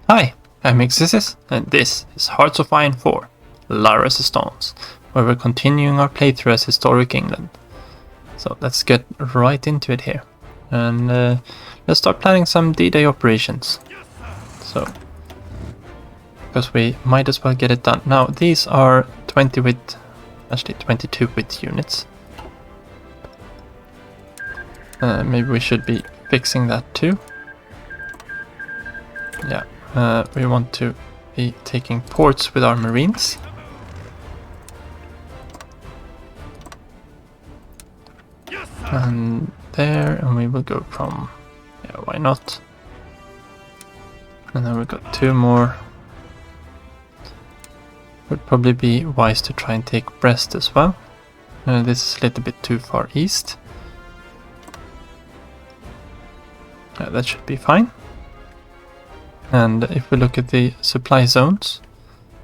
Hi, I'm Xysis, and this is Hearts of Iron 4, La Resistance, where we're continuing our playthrough as Historic England. So let's get right into it here, and let's start planning some D-Day operations. So, because we might as well get it done. Now, these are 20 width, actually 22 width units. Maybe we should be fixing that too. Yeah. We want to be taking ports with our marines. And there, and we will go from, yeah, why not? And then we've got two more. Would probably be wise to try and take Brest as well. This is a little bit too far east. That should be fine. And if we look at the supply zones,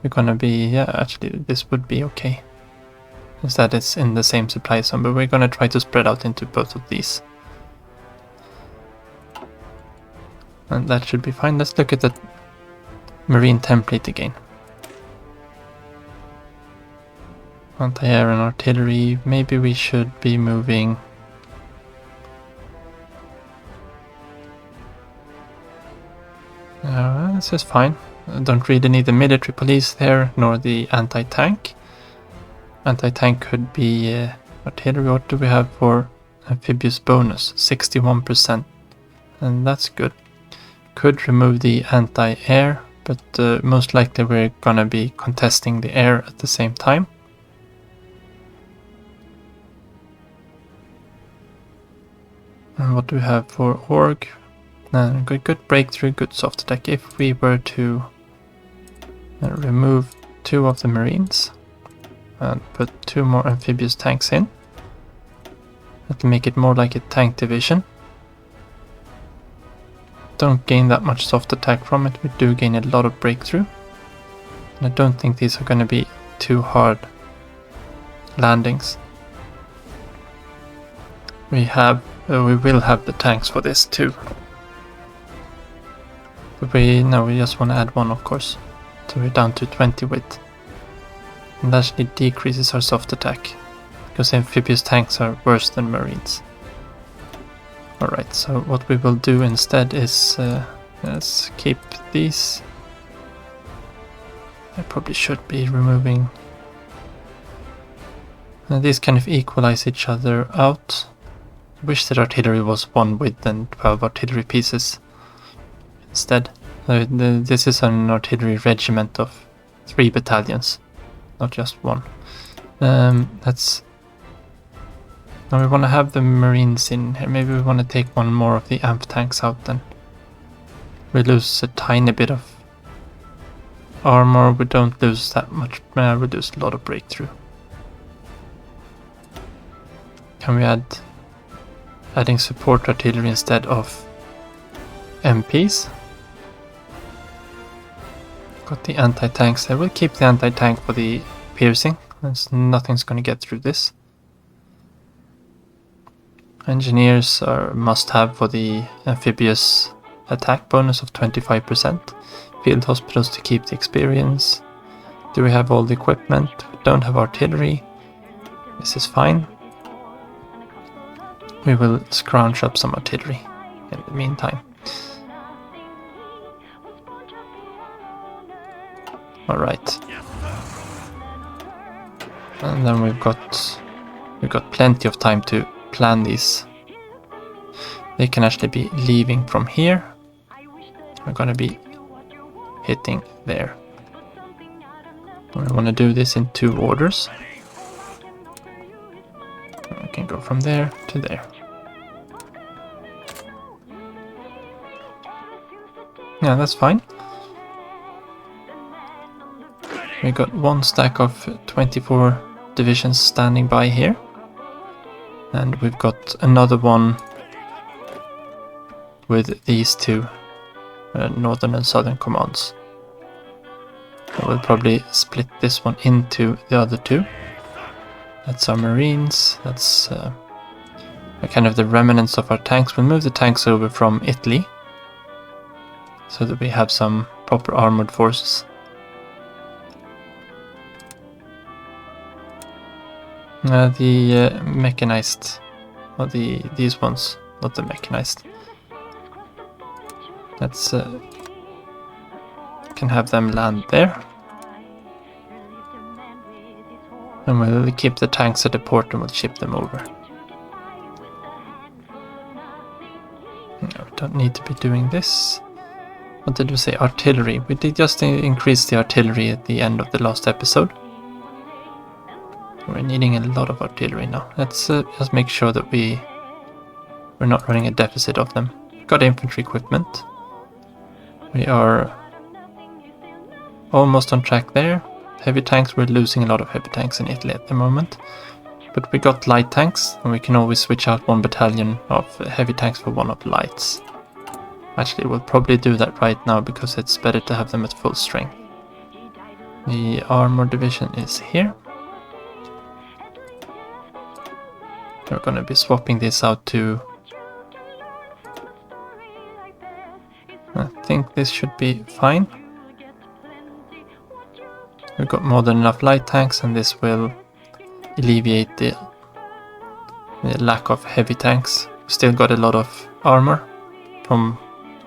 we're gonna be, yeah, actually this would be okay. Instead it's in the same supply zone, but we're gonna try to spread out into both of these. And that should be fine. Let's look at the marine template again. Anti-air and artillery, maybe we should be moving. This is fine. I don't really need the military police there, nor the anti-tank. Anti-tank could be artillery. What do we have for amphibious bonus? 61%. And that's good. Could remove the anti-air, but most likely we're gonna be contesting the air at the same time. And what do we have for org? Good breakthrough, good soft attack. If we were to remove two of the marines and put two more amphibious tanks in, that'll make it more like a tank division. Don't gain that much soft attack from it, we do gain a lot of breakthrough. And I don't think these are going to be too hard landings. We will have the tanks for this too. But we just want to add one, of course. So we're down to 20 width. And that actually decreases our soft attack, because amphibious tanks are worse than marines. Alright, so what we will do instead is let's keep these. I probably should be removing. These kind of equalize each other out. I wish that artillery was 1 width and 12 artillery pieces instead. This is an artillery regiment of 3 battalions, not just 1. Now we want to have the marines in here. Maybe we want to take one more of the amp tanks out then. We lose a tiny bit of armor, we don't lose that much, we lose a lot of breakthrough. Can we adding support artillery instead of MPs? Got the anti-tanks there. We'll keep the anti-tank for the piercing. Nothing's going to get through this. Engineers are must-have for the amphibious attack bonus of 25%. Field hospitals to keep the experience. Do we have all the equipment? We don't have artillery. This is fine. We will scrounge up some artillery in the meantime. Alright. And then we've got plenty of time to plan these. They can actually be leaving from here. We're gonna be hitting there. We want to do this in 2 orders. We can go from there to there. Yeah, that's fine. We got 1 stack of 24 divisions standing by here. And we've got another one with these 2 northern and southern commands. So we'll probably split this one into the other 2. That's our marines, that's kind of the remnants of our tanks. We'll move the tanks over from Italy, so that we have some proper armored forces. The mechanized, or these ones, not the mechanized. Let's can have them land there, and we'll keep the tanks at the port and we'll ship them over. No, we don't need to be doing this. What did we say? Artillery. We did just increase the artillery at the end of the last episode. We're needing a lot of artillery now. Let's just make sure that we're not running a deficit of them. Got infantry equipment. We are almost on track there. Heavy tanks, we're losing a lot of heavy tanks in Italy at the moment. But we got light tanks, and we can always switch out one battalion of heavy tanks for one of the lights. Actually, we'll probably do that right now because it's better to have them at full strength. The armor division is here. We're going to be swapping this out to... I think this should be fine. We've got more than enough light tanks, and this will alleviate the lack of heavy tanks. Still got a lot of armor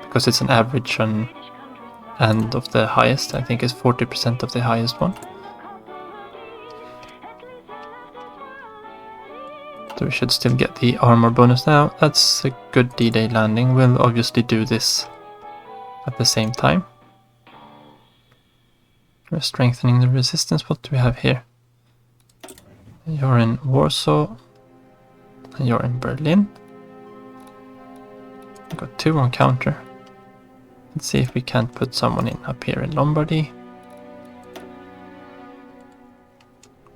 because it's an average and of the highest. I think it's 40% of the highest one. So we should still get the armor bonus now. That's a good D-Day landing. We'll obviously do this at the same time. We're strengthening the resistance. What do we have here? You're in Warsaw. And you're in Berlin. We've got 2 on counter. Let's see if we can't put someone in up here in Lombardy.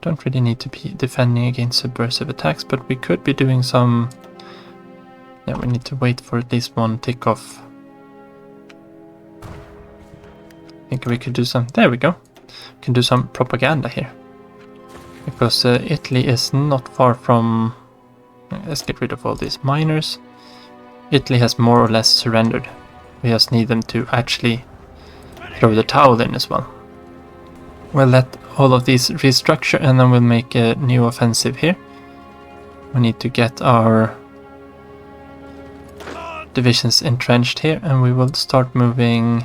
Don't really need to be defending against subversive attacks, but we could be doing some... Yeah, we need to wait for at least one tick off. I think we could do some... There we go. We can do some propaganda here. Because Italy is not far from... Let's get rid of all these miners. Italy has more or less surrendered. We just need them to actually throw the towel in as well. We'll let all of these restructure and then we'll make a new offensive here. We need to get our divisions entrenched here and we will start moving.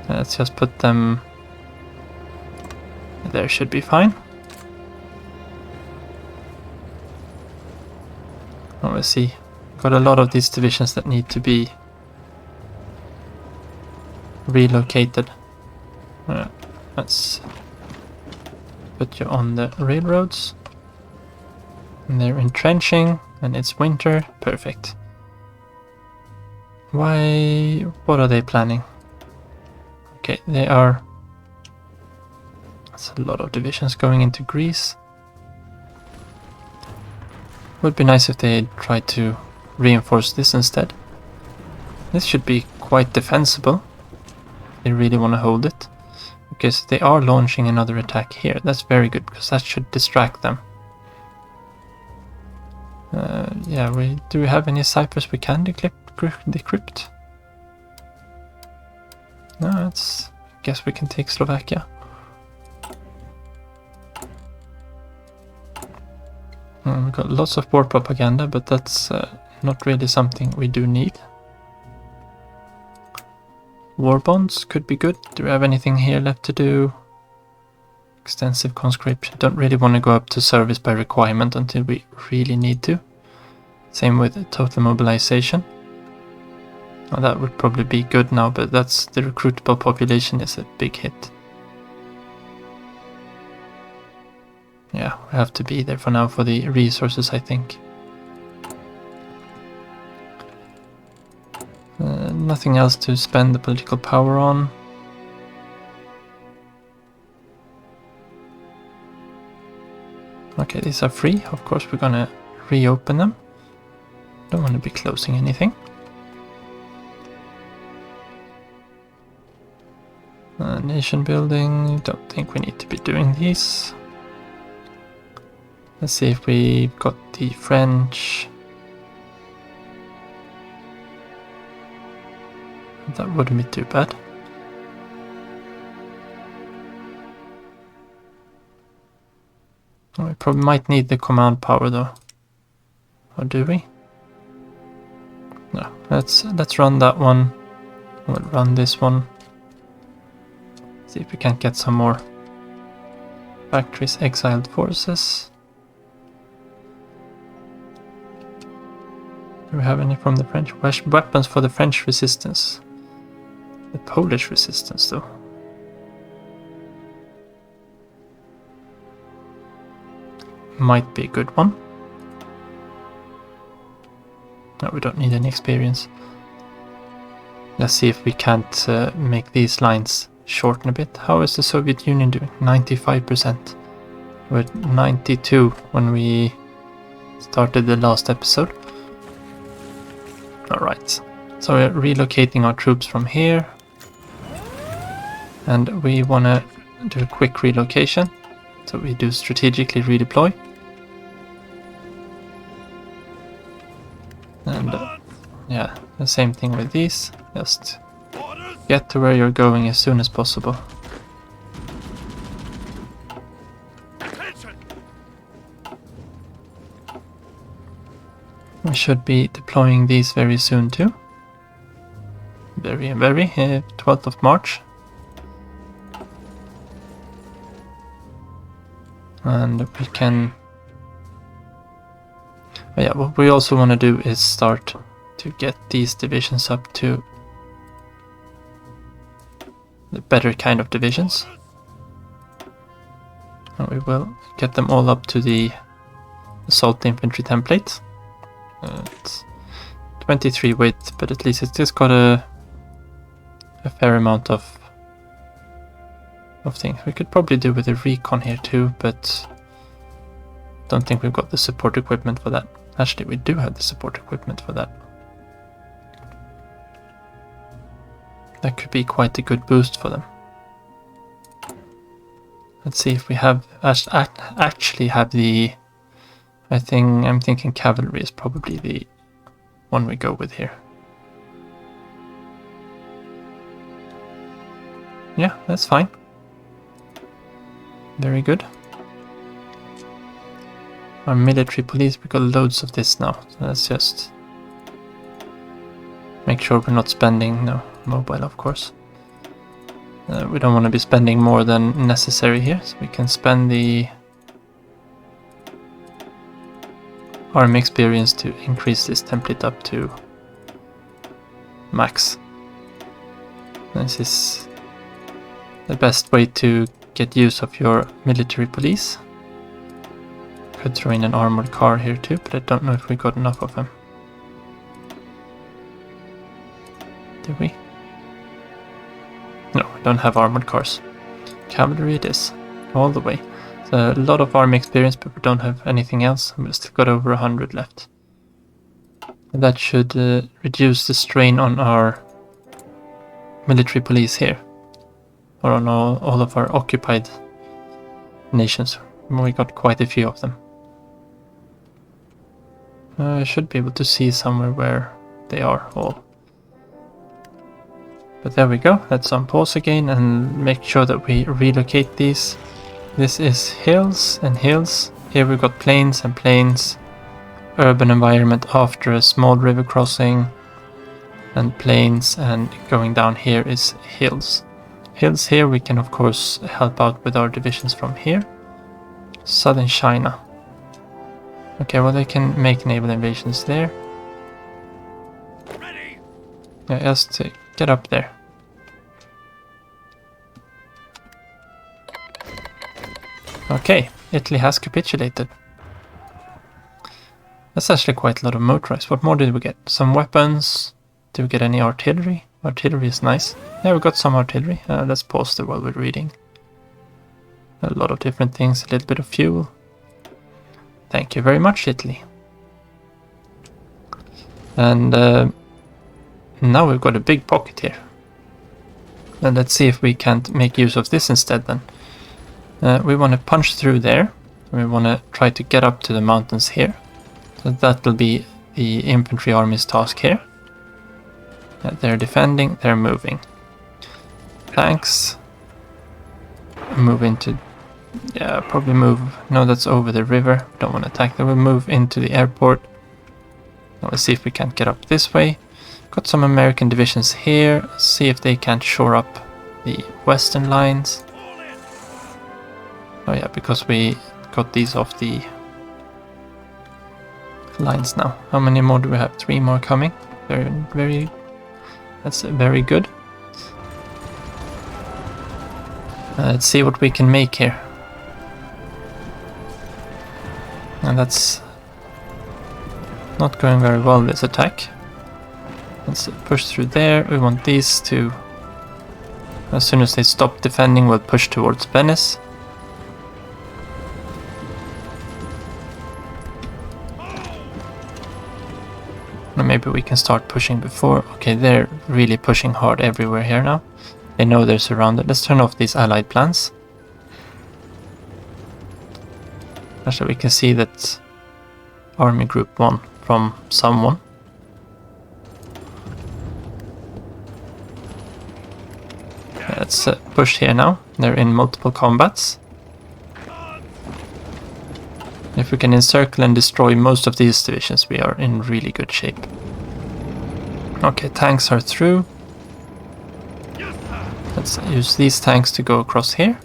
Let's just put them there, should be fine. Oh, we'll see. Got a lot of these divisions that need to be relocated. Let's put you on the railroads. And they're entrenching and it's winter. Perfect. What are they planning? Okay, they are... That's a lot of divisions going into Greece. Would be nice if they tried to reinforce this instead. This should be quite defensible. They really want to hold it. Because they are launching another attack here. That's very good because that should distract them. Yeah, do we have any ciphers we can decrypt? No, I guess we can take Slovakia. We've got lots of war propaganda, but that's not really something we do need. War bonds could be good. Do we have anything here left to do? Extensive conscription. Don't really want to go up to service by requirement until we really need to. Same with total mobilization. Well, that would probably be good now, but that's the recruitable population is a big hit. Yeah, we have to be there for now for the resources, I think. Nothing else to spend the political power on. Okay, these are free. Of course, we're gonna reopen them. Don't want to be closing anything. Nation building. Don't think we need to be doing these. Let's see if we got the French. That wouldn't be too bad. We probably might need the command power though. Or do we? No, let's run that one. We'll run this one. See if we can't get some more factories, exiled forces. Do we have any from the French? Weapons for the French resistance. The Polish resistance though. Might be a good one. No, we don't need any experience. Let's see if we can't make these lines shorten a bit. How is the Soviet Union doing? 95%. We're at 92 when we started the last episode. Alright, so we're relocating our troops from here. And we want to do a quick relocation. So we do strategically redeploy. And yeah, the same thing with these. Just get to where you're going as soon as possible. We should be deploying these very soon too. Very, 12th of March. And we can... Oh yeah, what we also want to do is start to get these divisions up to the better kind of divisions. And we will get them all up to the assault infantry template. It's 23 width, but at least it's just got a fair amount of things. We could probably do with a recon here too, but don't think we've got the support equipment for that. Actually, we do have the support equipment for that. That could be quite a good boost for them. Let's see if we have actually have the... I'm thinking cavalry is probably the one we go with here. Yeah, that's fine. Very good. Our military police, we got loads of this now. So let's just make sure we're not spending, no, mobile of course. We don't want to be spending more than necessary here, so we can spend the army experience to increase this template up to max. This is the best way to get use of your military police. Could throw in an armored car here too, but I don't know if we got enough of them. Do we? No, we don't have armored cars. Cavalry it is, all the way. So a lot of army experience, but we don't have anything else. We've still got over 100 left. And that should reduce the strain on our military police here. Or on all of our occupied nations. We got quite a few of them. I should be able to see somewhere where they are all. But there we go. Let's unpause again and make sure that we relocate these. This is hills and hills. Here we've got plains and plains. Urban environment after a small river crossing. And plains, and going down here is hills. Hills here we can of course help out with our divisions from here. Southern China. Okay, well they can make naval invasions there. Ready. Yeah, just get up there. Okay, Italy has capitulated. That's actually quite a lot of motorized. What more did we get? Some weapons. Did we get any artillery? Artillery is nice. Yeah, we got some artillery. Let's pause there while we're reading. A lot of different things, a little bit of fuel. Thank you very much, Italy. And now we've got a big pocket here. And let's see if we can't make use of this instead then. We want to punch through there. We want to try to get up to the mountains here. So that will be the infantry army's task here. They're defending, they're moving. Tanks. Move into... Yeah, probably move... No, that's over the river. Don't want to attack. They will move into the airport. Now let's see if we can't get up this way. Got some American divisions here. See if they can't shore up the western lines. Oh yeah, because we got these off the lines now. How many more do we have? 3 more coming. That's very good. Let's see what we can make here. And that's not going very well, this attack. Let's push through there. We want these to... As soon as they stop defending, we'll push towards Venice. Or maybe we can start pushing before. Okay, they're really pushing hard everywhere here now. They know they're surrounded. Let's turn off these allied plans. Actually, we can see that Army Group 1 from someone. Let's push here now. They're in multiple combats. If we can encircle and destroy most of these divisions, we are in really good shape. Okay, tanks are through. Let's use these tanks to go across here.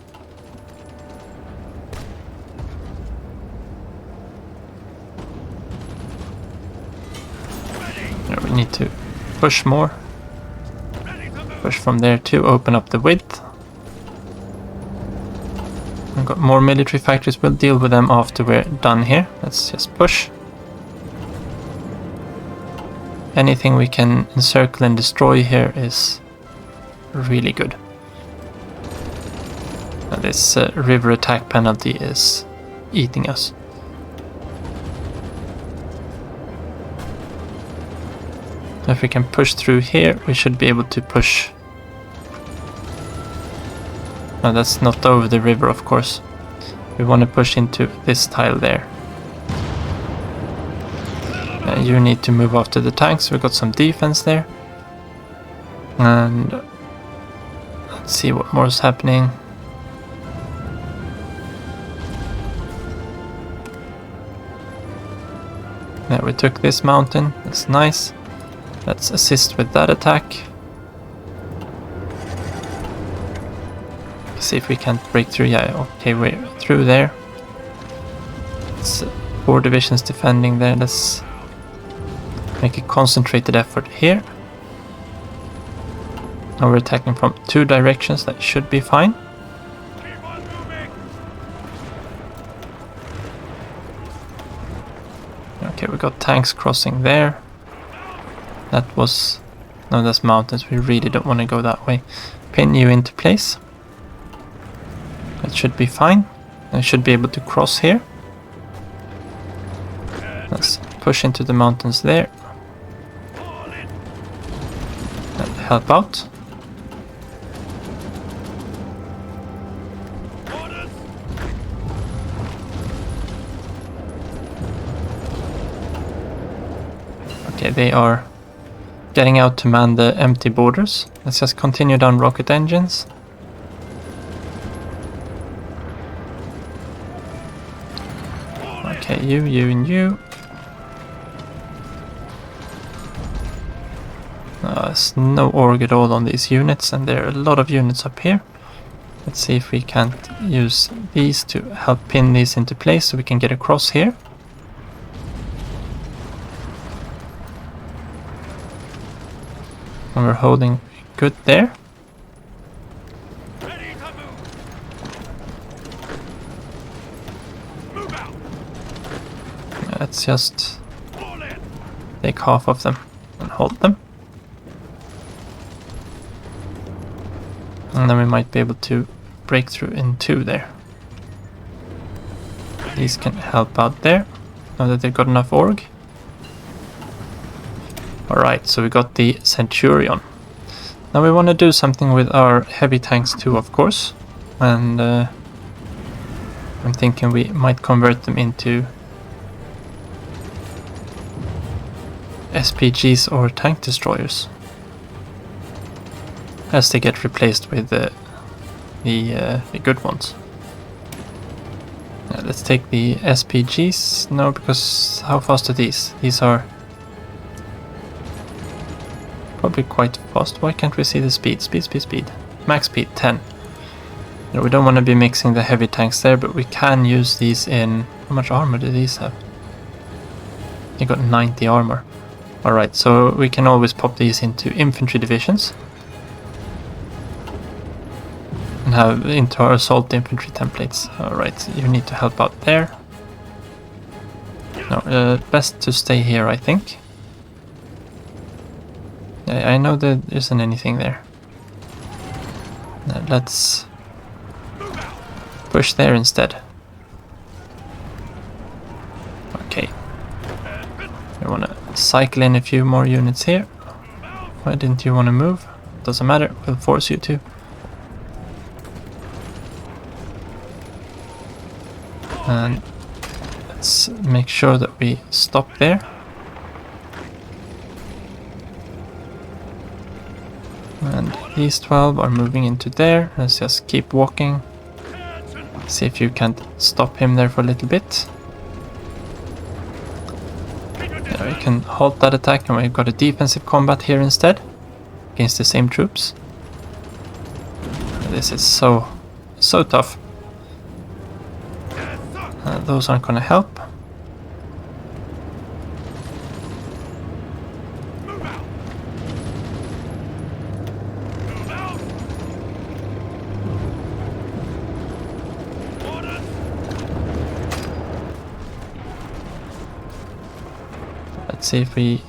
We need to push more. Push from there to open up the width. We've got more military factories. We'll deal with them after we're done here. Let's just push. Anything we can encircle and destroy here is really good. And this river attack penalty is eating us. If we can push through here, we should be able to push. No, that's not over the river, of course. We want to push into this tile there. You need to move after the tanks. We've got some defense there. And let's see what more is happening. There, we took this mountain. That's nice. Let's assist with that attack. See if we can't break through. Yeah, okay, we're through there. It's 4 divisions defending there. Let's make a concentrated effort here. Now we're attacking from 2 directions. That should be fine. Okay, we got tanks crossing there. That was... No, that's mountains. We really don't want to go that way. Pin you into place. That should be fine. I should be able to cross here. Let's push into the mountains there. And help out. Okay, they are getting out to man the empty borders. Let's just continue down rocket engines. Okay, you and you. There's no org at all on these units, and there are a lot of units up here. Let's see if we can't use these to help pin these into place so we can get across here. And we're holding good there. Let's just take half of them and hold them. And then we might be able to break through in 2 there. These can help out there, now that they've got enough org. Alright, so we got the Centurion. Now we want to do something with our heavy tanks too, of course. And I'm thinking we might convert them into SPGs or tank destroyers. as they get replaced with the good ones. Let's take the SPGs. No, because how fast are these? These are probably quite fast. Why can't we see the speed? Speed. Max speed 10. We don't want to be mixing the heavy tanks there, but we can use these in... How much armor do these have? They got 90 armor. Alright, so we can always pop these into infantry divisions. And have into our assault infantry templates. Alright, you need to help out there. No, best to stay here, I think. I know there isn't anything there. Let's push there instead. Okay. I want to cycle in a few more units here. Why didn't you want to move? Doesn't matter, we'll force you to. And let's make sure that we stop there. And these 12 are moving into there. Let's just keep walking. See if you can't stop him there for a little bit. Yeah, we can halt that attack, and we've got a defensive combat here instead against the same troops. This is so tough. Those aren't going to help. Let's see if we...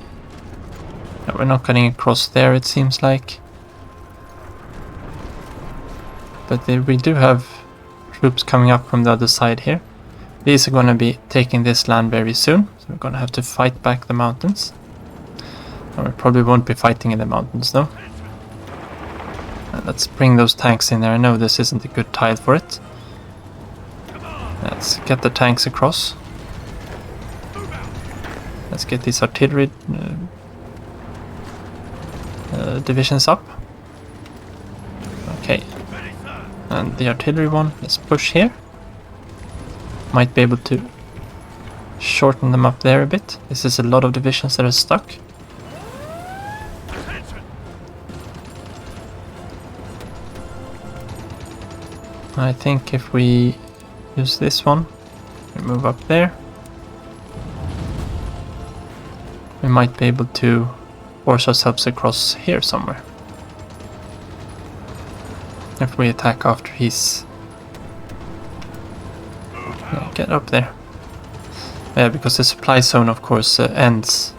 No, we're not getting across there, it seems like. But we do have troops coming up from the other side here. These are going to be taking this land very soon, so we're going to have to fight back the mountains. And we probably won't be fighting in the mountains though. Let's bring those tanks in there. I know this isn't a good tile for it. Let's get the tanks across. Let's get these artillery divisions up. Okay. And the artillery one, let's push here. Might be able to shorten them up there a bit. This is a lot of divisions that are stuck. I think if we use this one, we move up there, we might be able to force ourselves across here somewhere. If we attack after he's... Yeah, get up there. Yeah, because the supply zone of course ends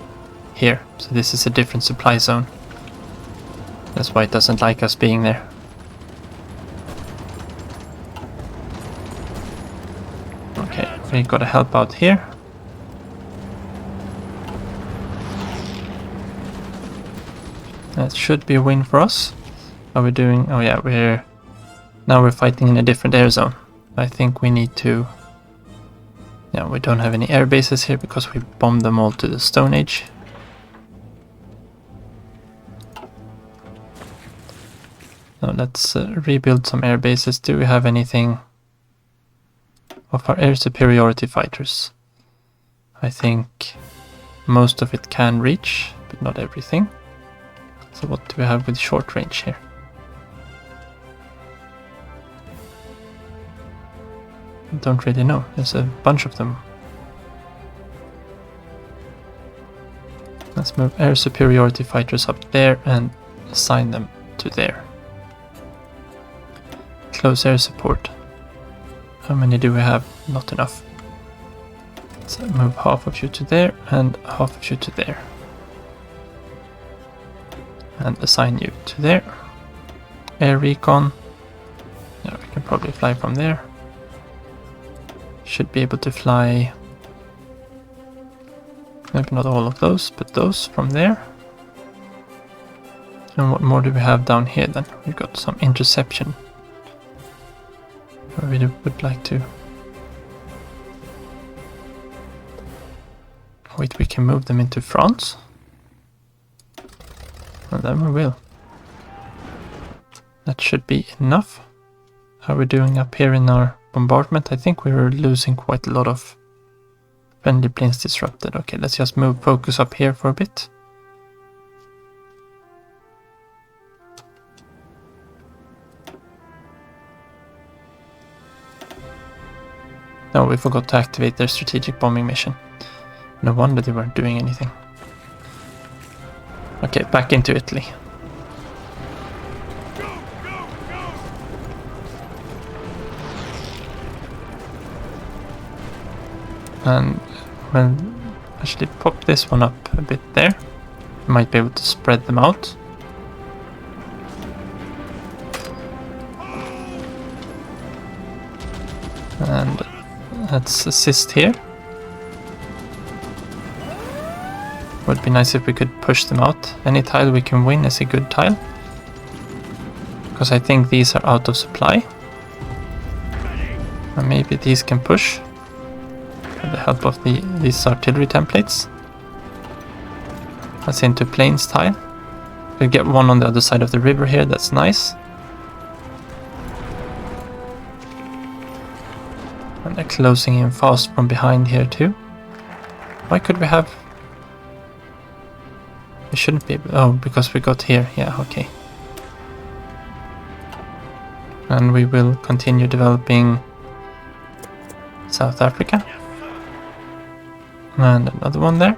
here. So this is a different supply zone. That's why it doesn't like us being there. Okay, we gotta help out here. That should be a win for us. Are we doing... Oh yeah, now we're fighting in a different air zone. I think we need to... Yeah, we don't have any air bases here because we bombed them all to the Stone Age. Now let's rebuild some air bases. Do we have anything of our air superiority fighters? I think most of it can reach, but not everything. So what do we have with short range here? Don't really know. There's a bunch of them. Let's move air superiority fighters up there and assign them to there. Close air support. How many do we have? Not enough. Let's move half of you to there and half of you to there. And assign you to there. Air recon. Yeah, we can probably fly from there. Should be able to fly, maybe not all of those, but those from there. And what more do we have down here then? We've got some interception. I really would like to... Wait, we can move them into France? And then we will. That should be enough. How are we doing up here in our bombardment? I think we were losing quite a lot of friendly planes disrupted. Okay, let's just move focus up here for a bit. No, we forgot to activate their strategic bombing mission. No wonder they weren't doing anything. Okay, back into Italy. And we'll actually pop this one up a bit there. Might be able to spread them out. And let's assist here. Would be nice if we could push them out. Any tile we can win is a good tile. Because I think these are out of supply. Or maybe these can push. With the help of these artillery templates. That's into planes tile. We'll get one on the other side of the river here, that's nice. And they're closing in fast from behind here too. Why could we have... We shouldn't be... Oh, because we got here. Yeah, okay. And we will continue developing South Africa. And another one there.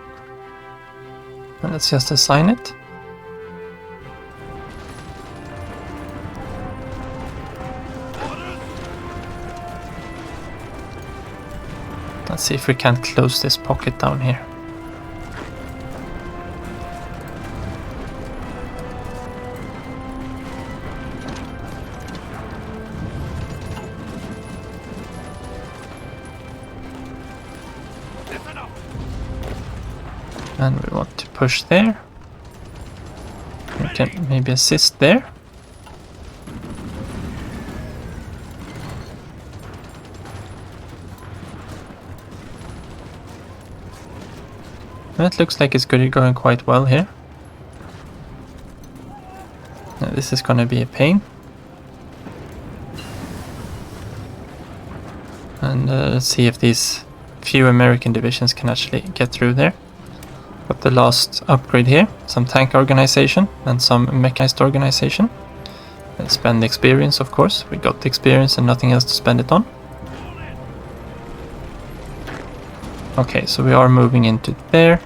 And let's just assign it. Let's see if we can't close this pocket down here. And we want to push there. We can maybe assist there. That looks like it's going quite well here. Now this is going to be a pain. And let's see if these few American divisions can actually get through there. Got the last upgrade here, some tank organization and some mechanized organization. Let's spend the experience, of course. We got the experience and nothing else to spend it on. Okay, so we are moving into there.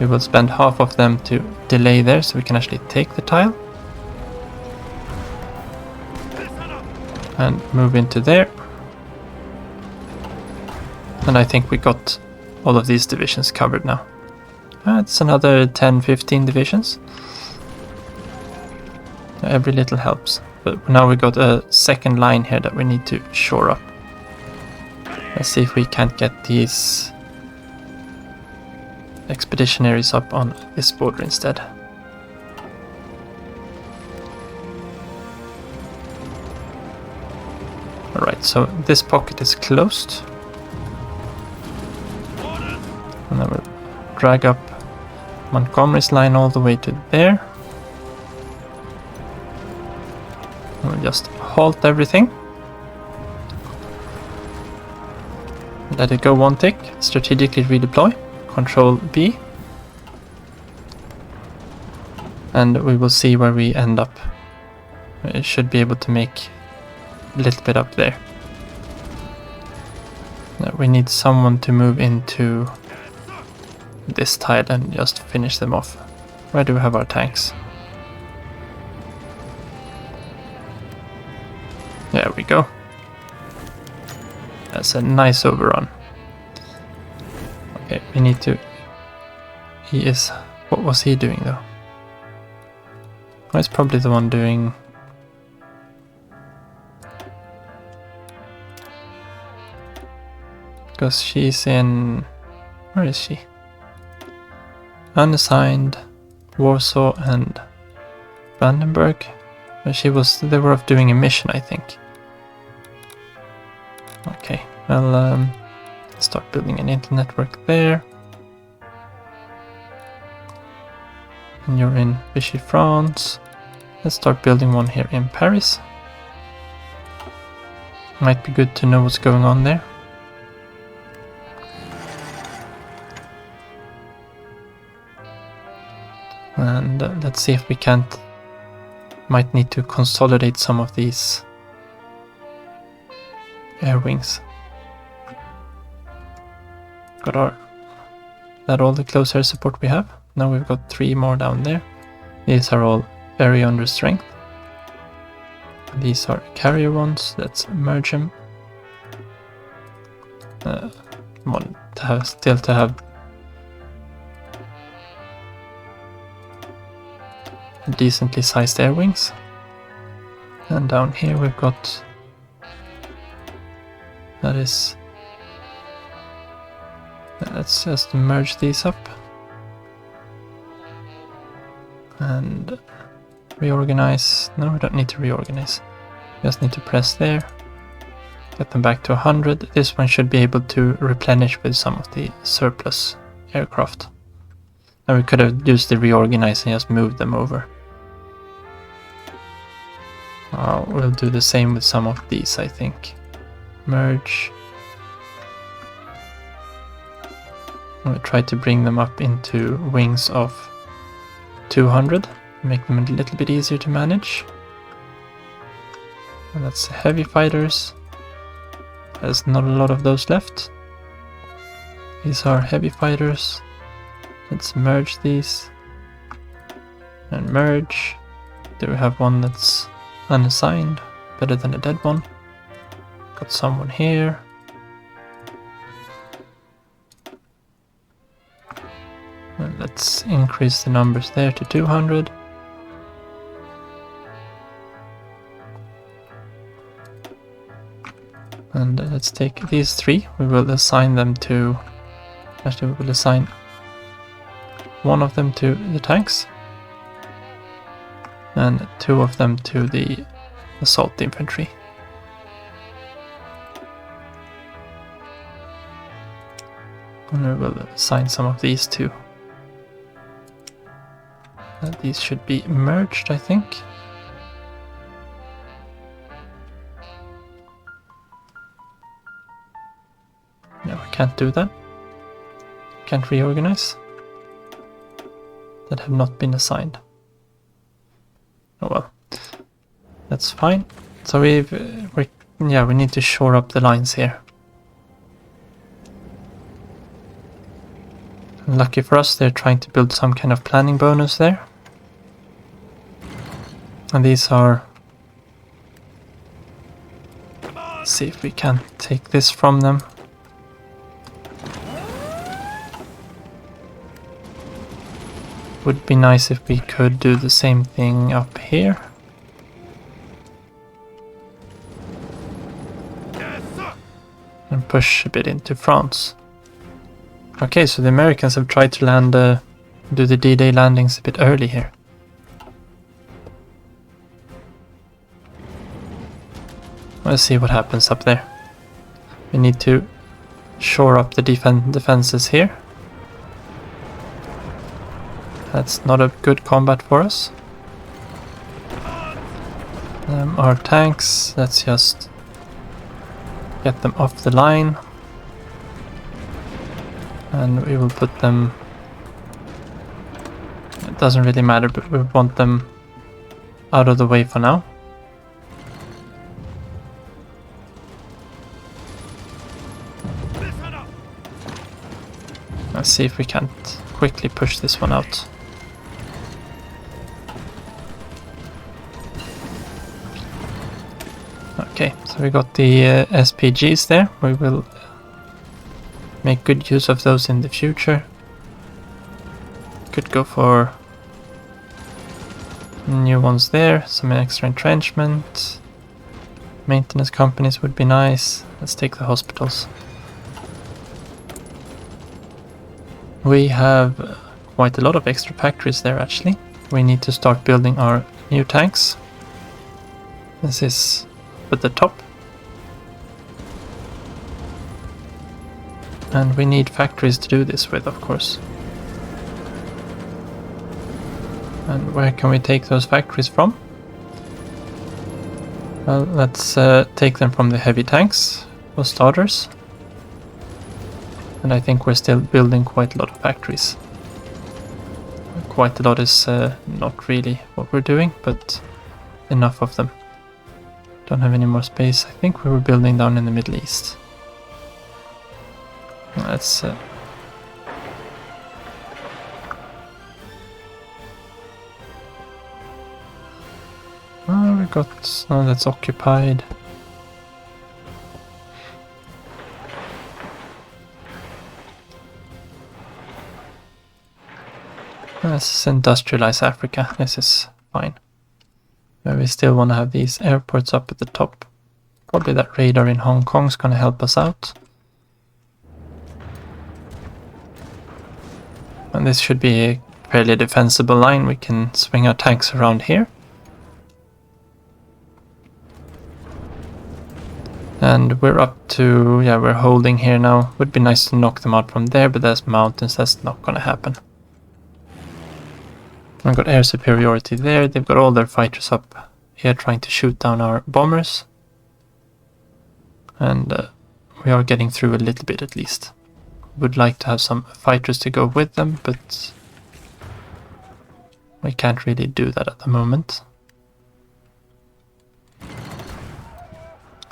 We will spend half of them to delay there so we can actually take the tile. And move into there. And I think we got all of these divisions covered now. That's another 10-15 divisions. Every little helps. But now we got a second line here that we need to shore up. Let's see if we can't get these expeditionaries up on this border instead. Alright, so this pocket is closed. And then we'll drag up Montgomery's line all the way to there. And we'll just halt everything. Let it go one tick. Strategically redeploy. Control B. And we will see where we end up. It should be able to make a little bit up there. Now we need someone to move into this tile and just finish them off. Where do we have our tanks? There we go. That's a nice overrun. Okay, we need to... He is... What was he doing though? Well, he's probably the one doing... Because she's in... Where is she? Unassigned, Warsaw and Brandenburg. They were off doing a mission, I think. Okay, well, start building an internet network there. And you're in Vichy, France. Let's start building one here in Paris. Might be good to know what's going on there. And let's see if we can't... Might need to consolidate some of these air wings. Got that all the close air support we have. Now we've got 3 more down there. These are all very under strength. These are carrier ones. Let's merge them. Want to have still to have decently sized air wings. And down here we've got that is. Let's just merge these up and reorganize. No, we don't need to reorganize. Just need to press there. Get them back to 100. This one should be able to replenish with some of the surplus aircraft. And we could have used the reorganize and just moved them over. We'll do the same with some of these, I think. Merge. We'll try to bring them up into wings of 200. Make them a little bit easier to manage. And that's heavy fighters. There's not a lot of those left. These are heavy fighters. Let's merge these. And merge. Do we have one that's unassigned? Better than a dead one. Got someone here. And let's increase the numbers there to 200. And let's take these 3. We will assign them to... Actually, we will assign one of them to the tanks. And 2 of them to the assault infantry. And we will assign some of these too. These should be merged, I think. No, I can't do that. Can't reorganize. That have not been assigned. Oh well, that's fine. So we need to shore up the lines here. Lucky for us, they're trying to build some kind of planning bonus there. And these are... Let's see if we can take this from them. Would be nice if we could do the same thing up here. And push a bit into France. Okay, so the Americans have tried to land, do the D-Day landings a bit early here. Let's see what happens up there. We need to shore up the defenses here. That's not a good combat for us. Our tanks, let's just get them off the line. And we will put them... It doesn't really matter, but we want them out of the way for now. Let's see if we can't quickly push this one out. Okay, so we got the SPGs there. We will make good use of those in the future. Could go for new ones there, some extra entrenchment. Maintenance companies would be nice. Let's take the hospitals. We have quite a lot of extra factories there actually. We need to start building our new tanks. This is at the top. And we need factories to do this with, of course. And where can we take those factories from? Well, let's take them from the heavy tanks for starters. And I think we're still building quite a lot of factories. Quite a lot is not really what we're doing, but enough of them. Don't have any more space. I think we were building down in the Middle East. Let's... oh, we got... no, that's occupied. Let's industrialize Africa. This is fine. But we still want to have these airports up at the top. Probably that radar in Hong Kong is going to help us out. And this should be a fairly defensible line. We can swing our tanks around here. And we're up to, yeah, we're holding here now. Would be nice to knock them out from there, but there's mountains, that's not going to happen. I've got air superiority there. They've got all their fighters up here trying to shoot down our bombers. And we are getting through a little bit at least. Would like to have some fighters to go with them, but we can't really do that at the moment.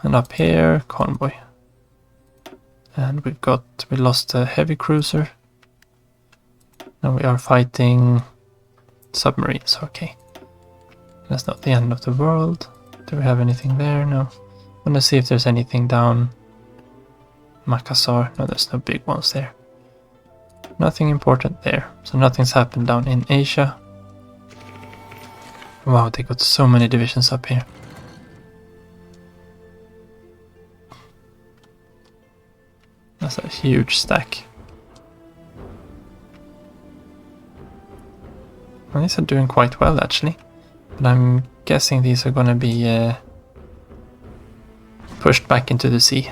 And up here, convoy. And we lost a heavy cruiser. And we are fighting submarines, okay. That's not the end of the world. Do we have anything there? No. I want to see if there's anything down Makassar. No, there's no big ones there. Nothing important there. So nothing's happened down in Asia. Wow, they got so many divisions up here. That's a huge stack. Well, these are doing quite well actually, but I'm guessing these are going to be pushed back into the sea.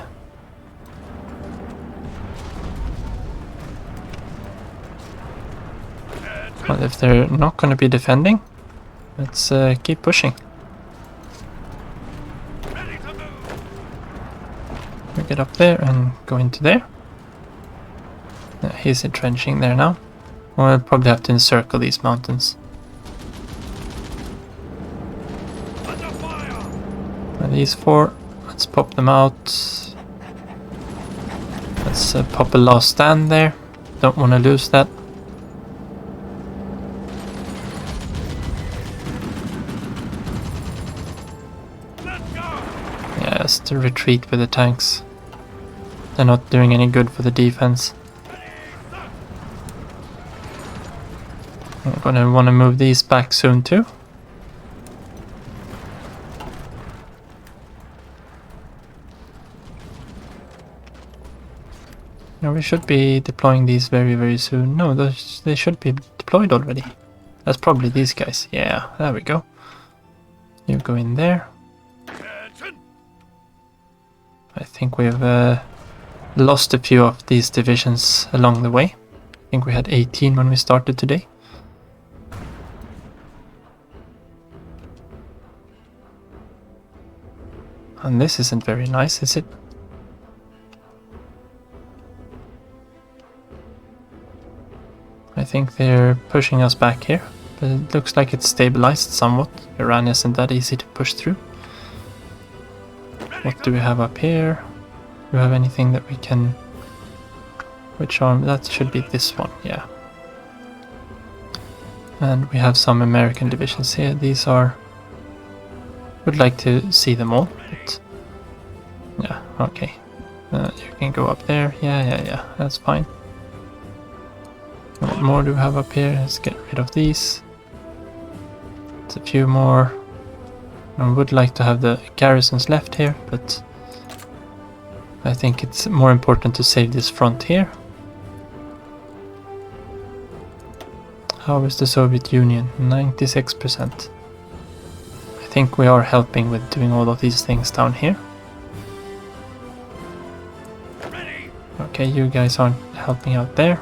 Well, if they're not going to be defending, let's keep pushing. We get up there and go into there. He's entrenching there now. We'll probably have to encircle these mountains. And these four, let's pop them out. Let's pop a last stand there. Don't want to lose that. Yeah, just to retreat with the tanks. They're not doing any good for the defense. I'm gonna want to move these back soon too. Now we should be deploying these very, very soon. No, they should be deployed already. That's probably these guys. Yeah, there we go. You go in there. I think we've lost a few of these divisions along the way. I think we had 18 when we started today. And this isn't very nice, is it? I think they're pushing us back here, but it looks like it's stabilized somewhat. Iran isn't that easy to push through. What do we have up here? Do we have anything that we can... Which arm? That should be this one, yeah. And we have some American divisions here. These are... Would like to see them all, but... Yeah, okay. You can go up there. Yeah, that's fine. What more do we have up here? Let's get rid of these. It's a few more. I would like to have the garrisons left here, but I think it's more important to save this front here. How is the Soviet Union? 96%. I think we are helping with doing all of these things down here. Okay, you guys aren't helping out there.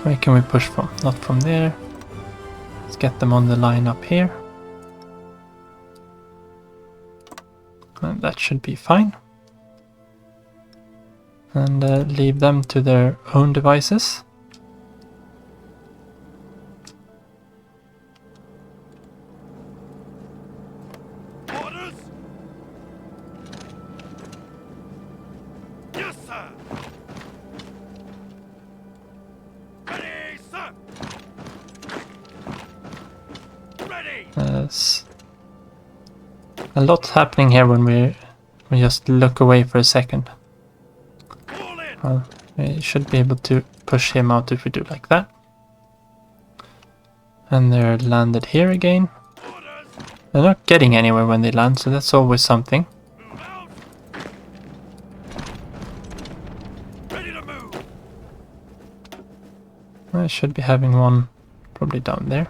Where can we push from? Not from there. Let's get them on the line up here. And that should be fine. And leave them to their own devices. Orders? Yes, sir. Ready, sir. Ready. There's a lot happening here when we just look away for a second. All in. Well, we should be able to push him out if we do like that. And they're landed here again. Orders. They're not getting anywhere when they land, so that's always something. Move out. Ready to move. I should be having one probably down there.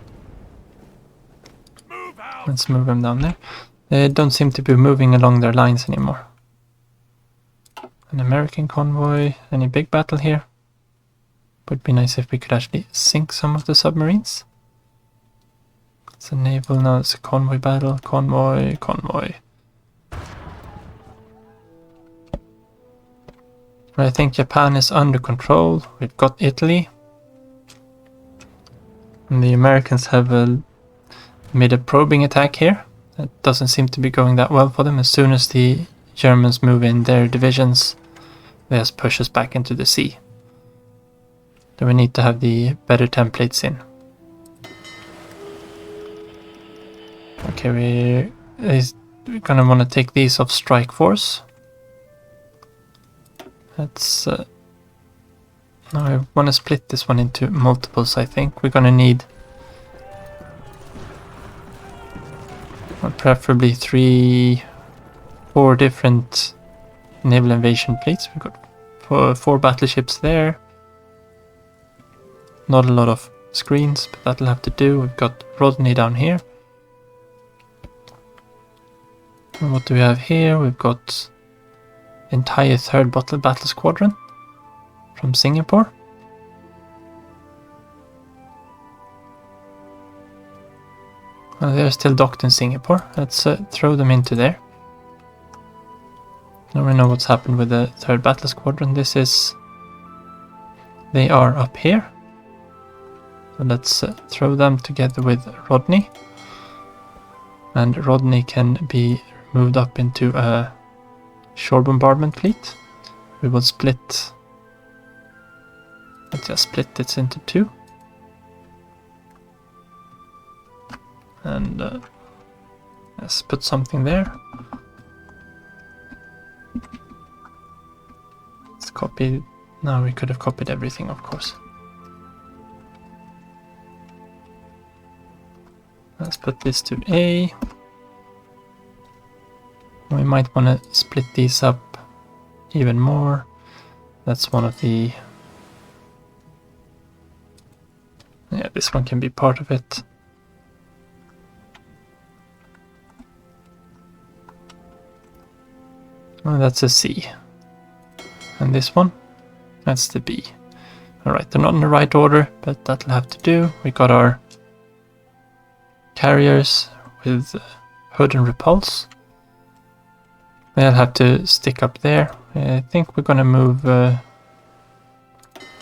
Move out. Let's move them down there. They don't seem to be moving along their lines anymore. An American convoy. Any big battle here? Would be nice if we could actually sink some of the submarines. It's a naval now, it's a convoy battle. Convoy. I think Japan is under control. We've got Italy. And the Americans have made a probing attack here. It doesn't seem to be going that well for them. As soon as the Germans move in their divisions, they just push us back into the sea. So we need to have the better templates in. Okay, we're gonna want to take these off strike force. Let's now I want to split this one into multiples. I think we're gonna need preferably 3, 4 different naval invasion fleets. We've got 4 battleships there. Not a lot of screens, but that'll have to do. We've got Rodney down here. And what do we have here? We've got entire 3rd battle squadron from Singapore. Well, they're still docked in Singapore. Let's throw them into there. Now we know what's happened with the 3rd battle squadron. They are up here. So let's throw them together with Rodney. And Rodney can be moved up into a shore bombardment fleet. We will split. Let's just split this into 2. And let's put something there. Let's copy. No, we could have copied everything, of course. Let's put this to A. We might want to split these up even more. That's one of the... Yeah, this one can be part of it. Oh, that's a C. And this one? That's the B. Alright, they're not in the right order, but that'll have to do. We got our carriers with hood and repulse. They'll have to stick up there. I think we're gonna move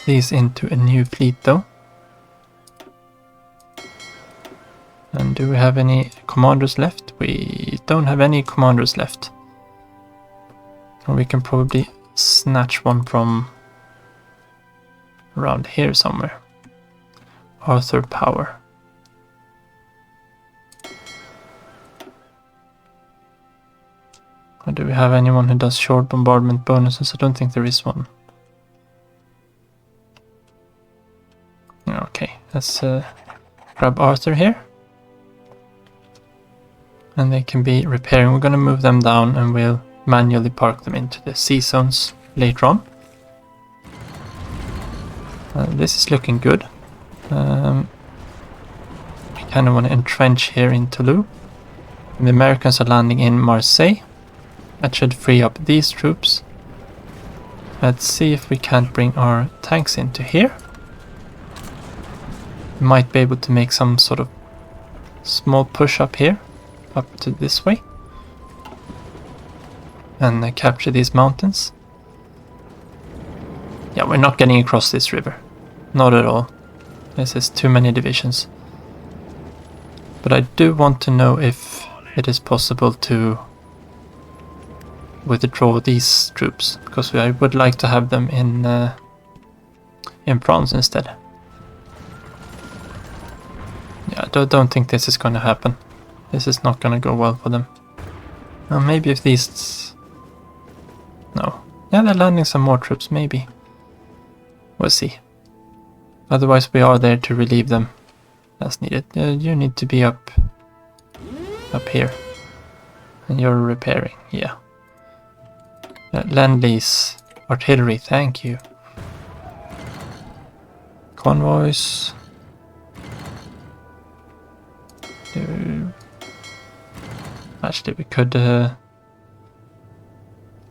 these into a new fleet though. And do we have any commanders left? We don't have any commanders left. And we can probably snatch one from around here somewhere. Arthur Power. Or do we have anyone who does short bombardment bonuses? I don't think there is one. Okay, let's grab Arthur here. And they can be repairing. We're going to move them down and we'll manually park them into the sea zones later on. This is looking good. We kind of want to entrench here in Toulouse. And the Americans are landing in Marseille. That should free up these troops. Let's see if we can't bring our tanks into here. We might be able to make some sort of small push up here, up to this way. and capture these mountains. Yeah, we're not getting across this river. Not at all. This is too many divisions. But I do want to know if it is possible to withdraw these troops, because I would like to have them in France instead. Yeah, I don't think this is going to happen. This is not going to go well for them. Well, maybe if these... No. Yeah, they're landing some more troops, maybe. We'll see. Otherwise we are there to relieve them as needed. You need to be up here. And you're repairing, yeah. Lend-lease. Artillery, thank you. Convoys. Actually, we could...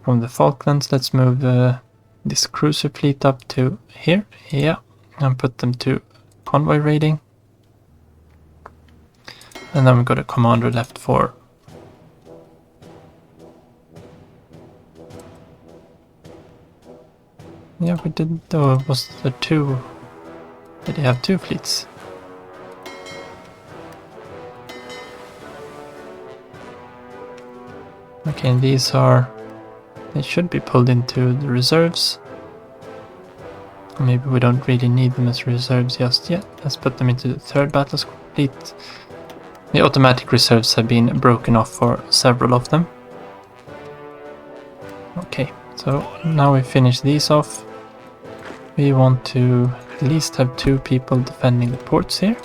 from the Falklands, let's move this cruiser fleet up to here. Yeah, and put them to convoy raiding. And then we've got a commander left for... Yeah, we did... Oh, was the two... Did he have two fleets? Okay, and these are... They should be pulled into the reserves. Maybe we don't really need them as reserves just yet. Let's put them into the third battle fleet. The automatic reserves have been broken off for several of them. Okay, so now we finish these off. We want to at least have 2 people defending the ports here.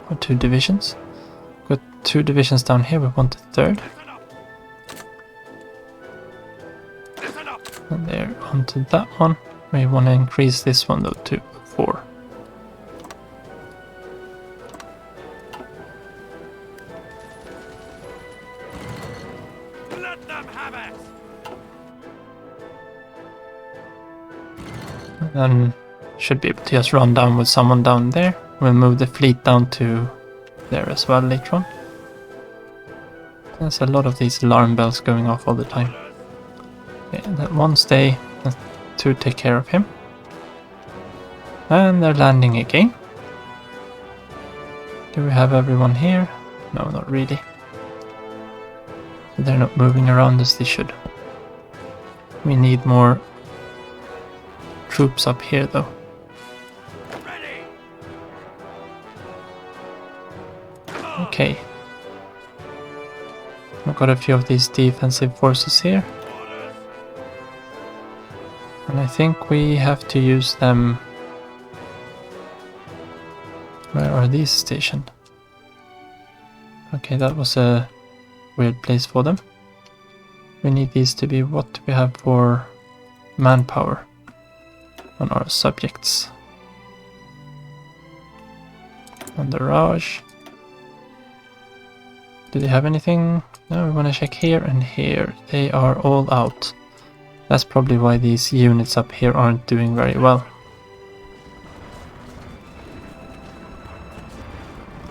Or 2 divisions. Got 2 divisions down here, we want a third. And there, onto that one. We want to increase this one though to 4. Let them have it. And then should be able to just run down with someone down there. We'll move the fleet down to there as well later on. There's a lot of these alarm bells going off all the time. Okay, that one stay to take care of him. And they're landing again. Do we have everyone here? No, not really. They're not moving around as they should. We need more troops up here though. Ready. Okay. I've got a few of these defensive forces here. Orders. And I think we have to use them... Where are these stationed? Okay, that was a weird place for them. We need these to be... What do we have for manpower on our subjects? On the Raj. Do they have anything? No, we want to check here and here. They are all out. That's probably why these units up here aren't doing very well.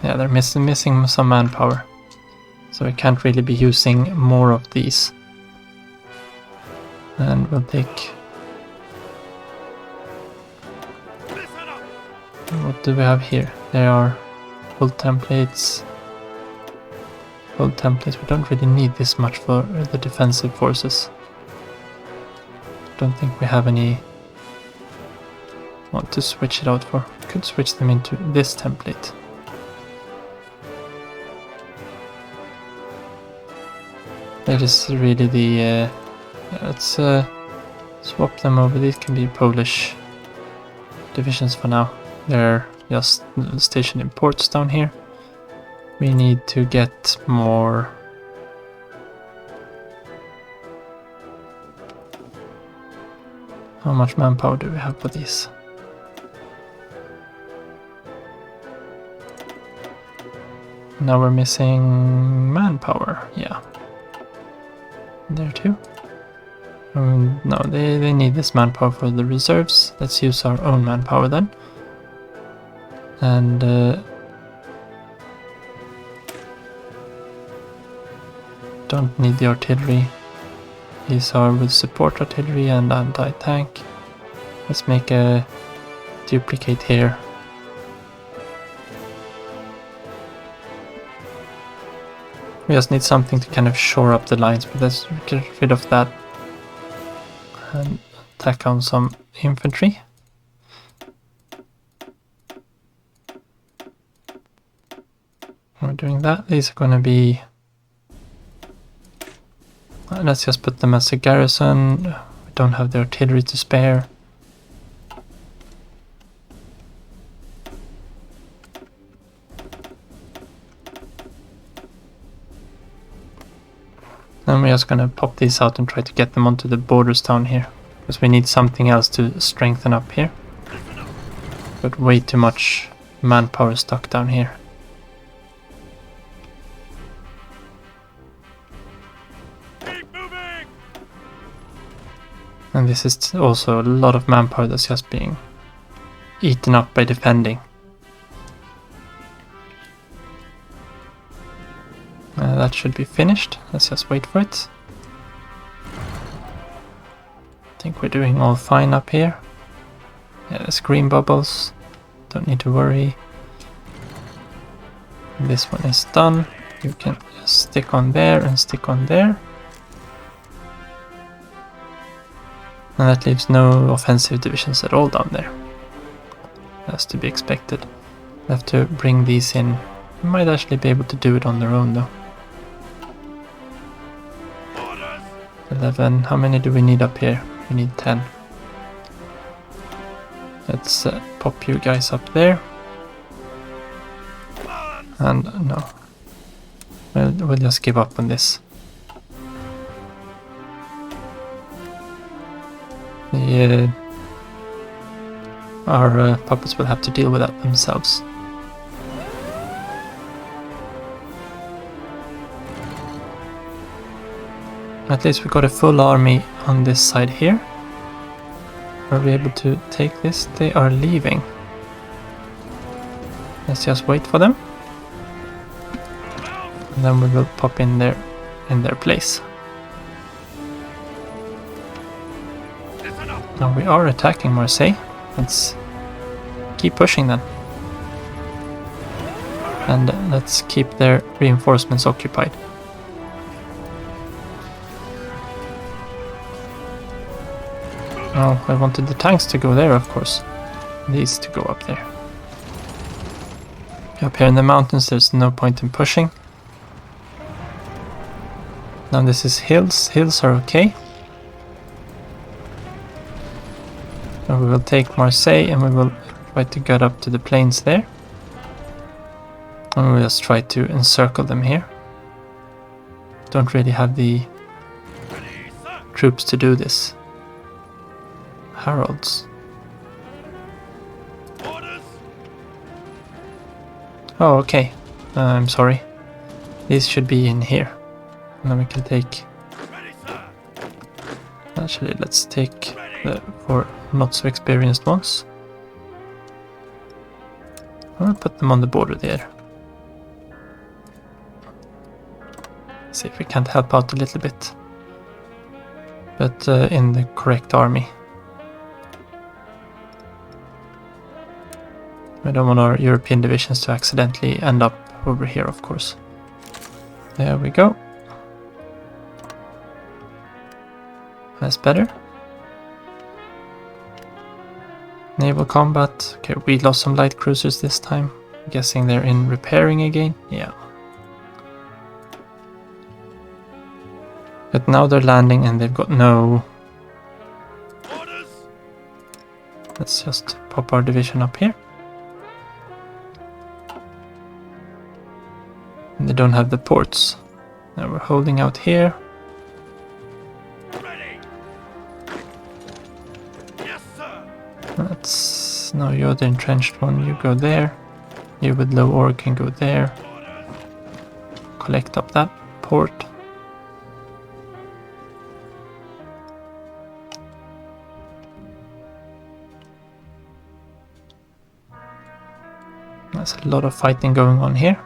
Yeah, they're missing some manpower. So we can't really be using more of these. And we'll take... Listen up. What do we have here? There are full templates. Full templates. We don't really need this much for the defensive forces. Don't think we have any... Want to switch it out for. Could switch them into this template. That is really the... let's swap them over. These can be Polish divisions for now. They're just stationed in ports down here. We need to get more... How much manpower do we have for these? Now we're missing manpower, yeah. There too. No, they need this manpower for the reserves. Let's use our own manpower then. And don't need the artillery. These are with support artillery and anti-tank. Let's make a duplicate here. We just need something to kind of shore up the lines, but let's get rid of that and tack on some infantry. We're doing that. These are going to be... let's just put them as a garrison. We don't have the artillery to spare. Then we're just gonna pop these out and try to get them onto the borders down here. Because we need something else to strengthen up here. But way too much manpower stuck down here. Keep moving! And this is also a lot of manpower that's just being eaten up by defending. That should be finished. Let's just wait for it. I think we're doing all fine up here. Yeah, there's green bubbles. Don't need to worry. This one is done. You can just stick on there and stick on there. And that leaves no offensive divisions at all down there. That's to be expected. I have to bring these in. We might actually be able to do it on their own though. 11. How many do we need up here? We need 10. Let's pop you guys up there. And no. We'll just give up on this. Our puppets will have to deal with that themselves. At least we got a full army on this side here. Are we able to take this? They are leaving. Let's just wait for them. And then we will pop in there in their place. Now we are attacking Marseille. Let's keep pushing them. And let's keep their reinforcements occupied. Oh, I wanted the tanks to go there, of course. These to go up there. Up here in the mountains, there's no point in pushing. Now this is hills. Hills are okay. So we will take Marseille and we will try to get up to the plains there. And we'll just try to encircle them here. Don't really have the troops to do this. Heralds. Oh, okay. I'm sorry. These should be in here. And then we can take... Actually, let's take the 4 not so experienced ones. I'll put them on the border there. See if we can't help out a little bit. But in the correct army. We don't want our European divisions to accidentally end up over here, of course. There we go. That's better. Naval combat. Okay, we lost some light cruisers this time. I'm guessing they're in repairing again. Yeah. But now they're landing and they've got no... Let's just pop our division up here. And they don't have the ports. Now we're holding out here. That's... No, you're the entrenched one. You go there. You with low ore can go there. Collect up that port. There's a lot of fighting going on here.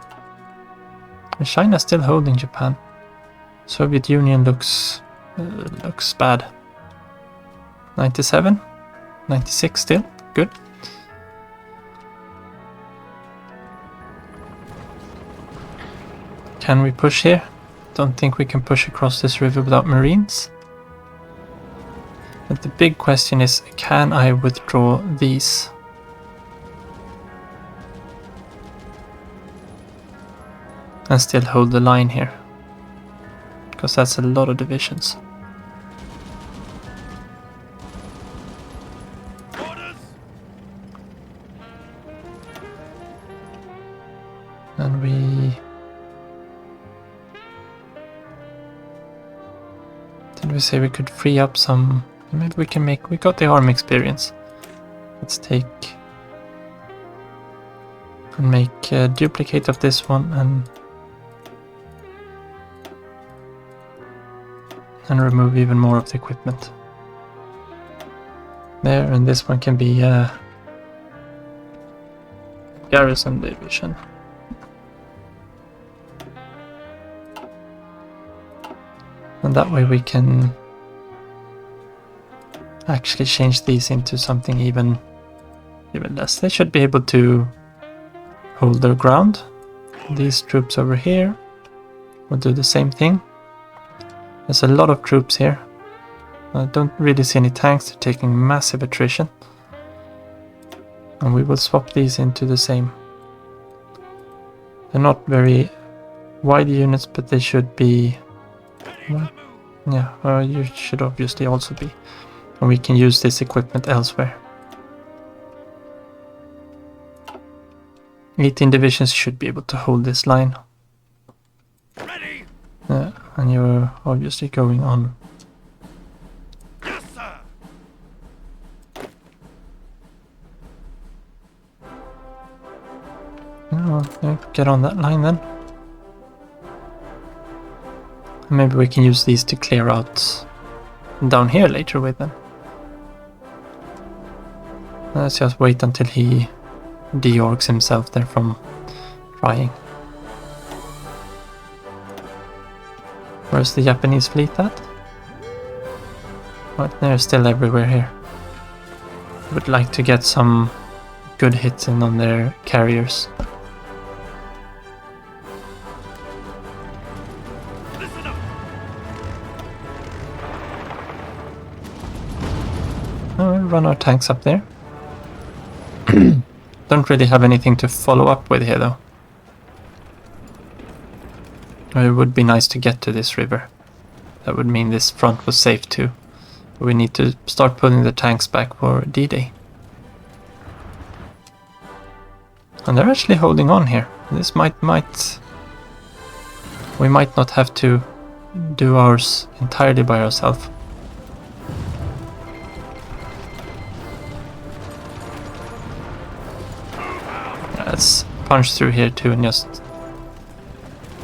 China's still holding Japan. Soviet Union looks bad. 97, 96 still, good. Can we push here? Don't think we can push across this river without Marines. But the big question is, can I withdraw these? And still hold the line here. Because that's a lot of divisions. Orders. And we... Did we say we could free up some... Maybe we can make... We got the army experience. Let's take... And make a duplicate of this one and remove even more of the equipment. There, and this one can be garrison division. And that way we can actually change these into something even less. They should be able to hold their ground. These troops over here will do the same thing. There's a lot of troops here. I don't really see any tanks. They're taking massive attrition. And we will swap these into the same. They're not very wide units, but they should be... Well, yeah, you should obviously also be. And we can use this equipment elsewhere. 18 divisions should be able to hold this line. Ready. And you're obviously going on. Yes, sir. Yeah, get on that line then. Maybe we can use these to clear out down here later with them. Let's just wait until he de-orgs himself there from trying. Where's the Japanese fleet at? Right, they're still everywhere here. Would like to get some good hits in on their carriers. Listen up. Oh, we'll run our tanks up there. Don't really have anything to follow up with here though. It would be nice to get to this river. That would mean this front was safe too. We need to start putting the tanks back for D-Day. And they're actually holding on here. This might... We might not have to do ours entirely by ourselves. Let's punch through here too and just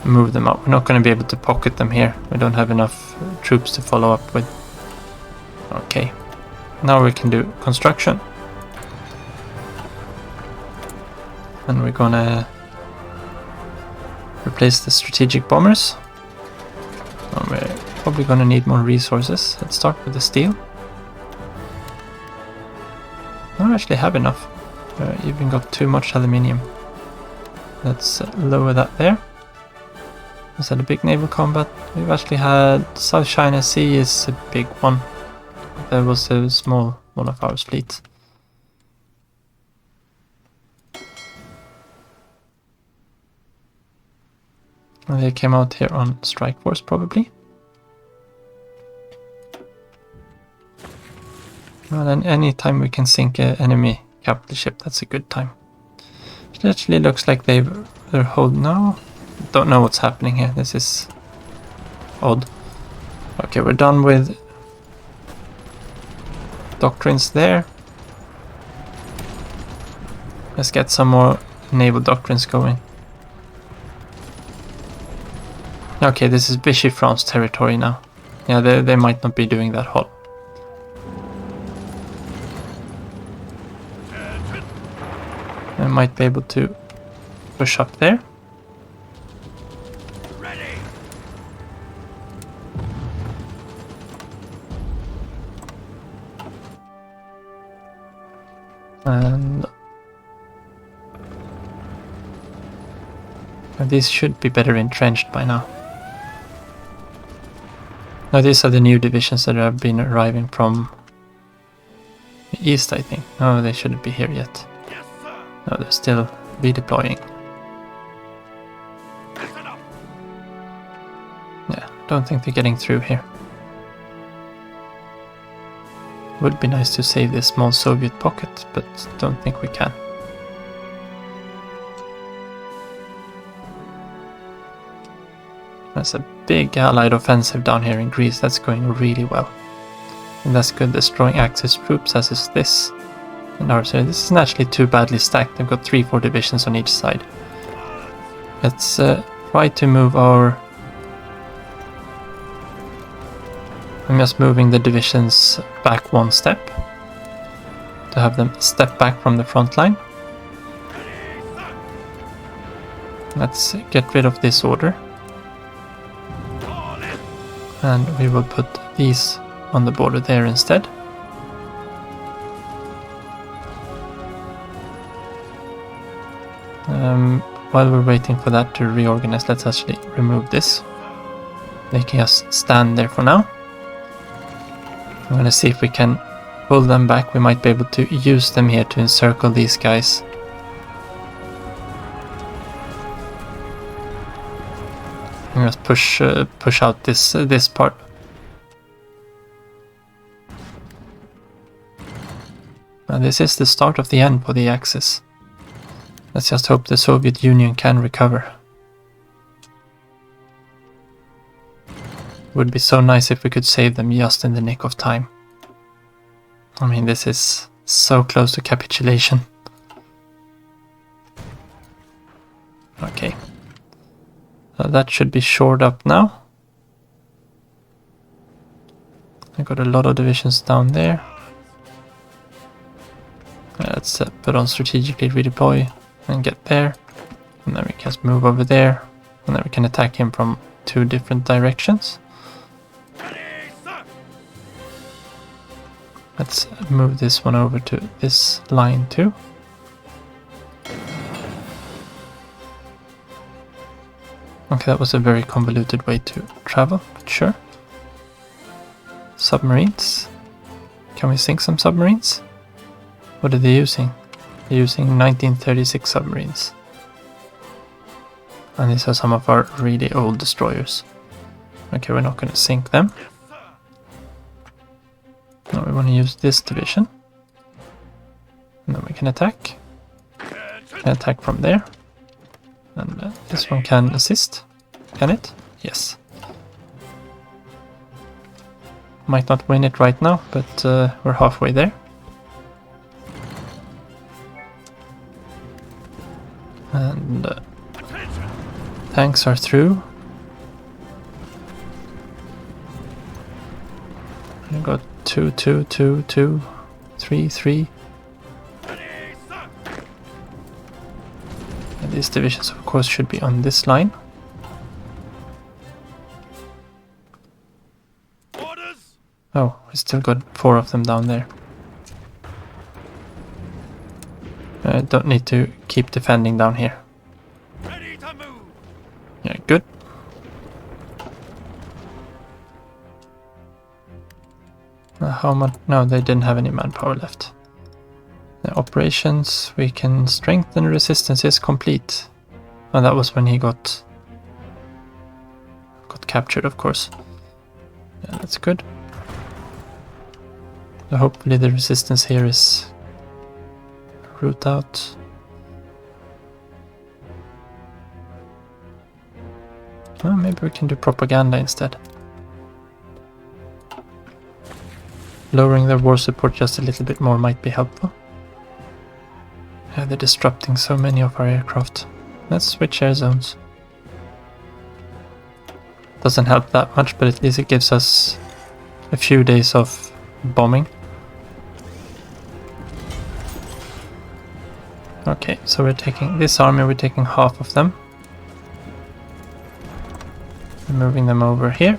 move them up. We're not going to be able to pocket them here. We don't have enough troops to follow up with. Okay. Now we can do construction. And we're gonna replace the strategic bombers. And we're probably gonna need more resources. Let's start with the steel. I don't actually have enough. Even got too much aluminium. Let's lower that there. Was that a big naval combat? We've actually had South China Sea is a big one. There was a small one of our fleets. And they came out here on strike force probably. Well, then any time we can sink an enemy capital ship, that's a good time. It actually looks like they're holding now. Don't know what's happening here. This is odd. Okay, we're done with doctrines there. Let's get some more naval doctrines going. Okay, this is Vichy France territory now. Yeah, they might not be doing that hot. I might be able to push up there. Ready. And these should be better entrenched by now. Now these are the new divisions that have been arriving from the east, I think. No, they shouldn't be here yet. Yes, sir. No, they're still redeploying. Listen up. Yeah, don't think they're getting through here. Would be nice to save this small Soviet pocket, but don't think we can. There's a big Allied offensive down here in Greece. That's going really well. And that's good, destroying Axis troops, as is this. And ours here. This isn't actually too badly stacked. They've got 3-4 divisions on each side. Let's try to move our... I'm just moving the divisions back one step. To have them step back from the front line. Let's get rid of this order. And we will put these on the border there instead. While we're waiting for that to reorganize, let's actually remove this, making us stand there for now. I'm gonna see if we can pull them back. We might be able to use them here to encircle these guys. I'm gonna push out this part. And this is the start of the end for the Axis. Let's just hope the Soviet Union can recover. Would be so nice if we could save them just in the nick of time. I mean, this is so close to capitulation. Okay. So that should be shored up now. I got a lot of divisions down there. Let's put on strategically redeploy and get there. And then we can just move over there. And then we can attack him from 2 different directions. Let's move this one over to this line too. Okay, that was a very convoluted way to travel, but sure. Submarines. Can we sink some submarines? What are they using? They're using 1936 submarines. And these are some of our really old destroyers. Okay, we're not going to sink them. Now we want to use this division. And then we can attack. Can attack from there. And this one can assist. Can it? Yes. Might not win it right now, but we're halfway there. And tanks are through. We got 2, 2, 2, 2, 3, 3. And these divisions, of course, should be on this line. Orders. Oh, we still got 4 of them down there. Don't need to keep defending down here. Ready to move. Yeah, good. How much? No, they didn't have any manpower left. The operations, we can strengthen resistance is complete. And that was when he got captured, of course. Yeah, that's good. So hopefully the resistance here is root out. Well, maybe we can do propaganda instead. Lowering their war support just a little bit more might be helpful. Yeah, they're disrupting so many of our aircraft. Let's switch air zones. Doesn't help that much, but at least it gives us a few days of bombing. Okay, so we're taking this army, we're taking half of them. We're moving them over here.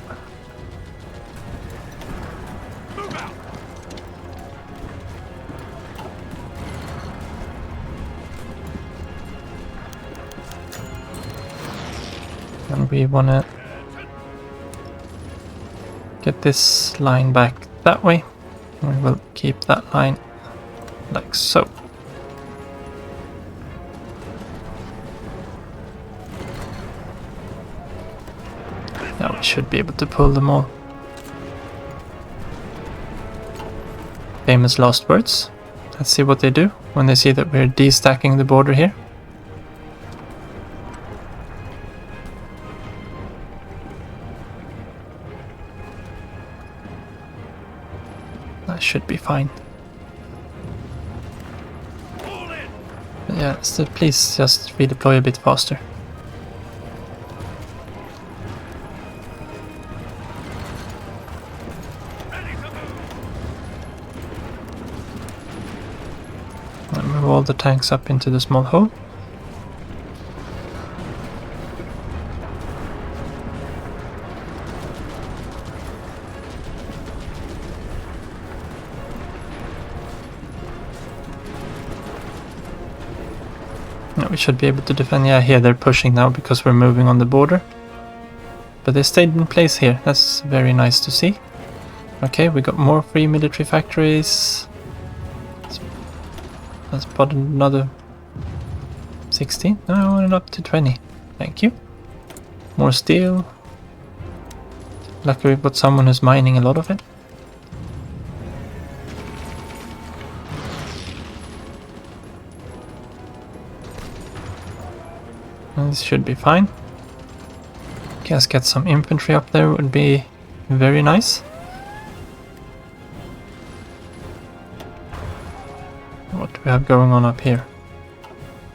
we want to get this line back that way. We will keep that line like so. Now we should be able to pull them all. Famous last words. Let's see what they do when they see that we're destacking the border here. That should be fine. But yeah, so please just redeploy a bit faster. And move all the tanks up into the small hole. No, we should be able to defend. Yeah, here they're pushing now because we're moving on the border. But they stayed in place here. That's very nice to see. Okay, we got more free military factories. Let's put another 16. No, I want it up to 20. Thank you. More steel. Luckily we've got someone who's mining a lot of it. And this should be fine. Just get some infantry up there would be very nice. What do we have going on up here?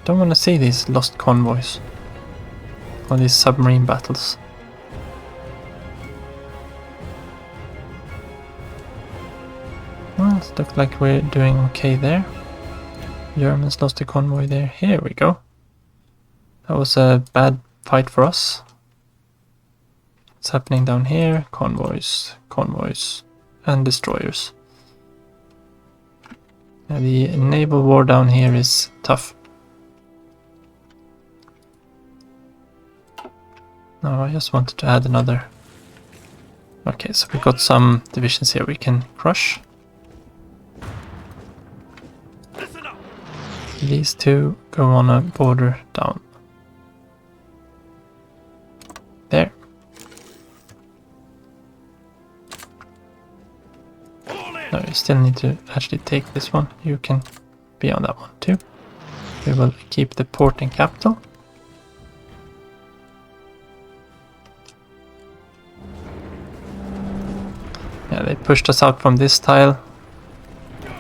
Don't want to see these lost convoys or these submarine battles. Well, it looks like we're doing okay there. Germans lost a convoy there. Here we go. That was a bad fight for us. What's happening down here? Convoys, convoys, and destroyers. Yeah, the naval war down here is tough. No, I just wanted to add another. Okay, so we got some divisions here we can crush. These two go on a border down there. No, you still need to actually take this one. You can be on that one too. We will keep the port and capital. Yeah, they pushed us out from this tile.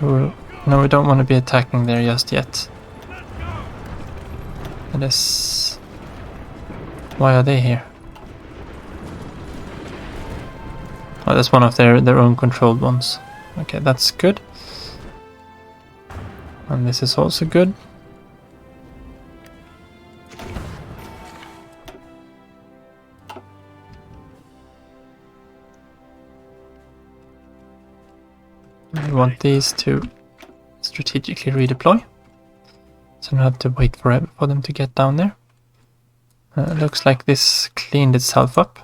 No, we don't want to be attacking there just yet. That is... Why are they here? Oh, that's one of their own controlled ones. Okay, that's good. And this is also good. We want these to strategically redeploy. So I don't have to wait forever for them to get down there. Looks like this cleaned itself up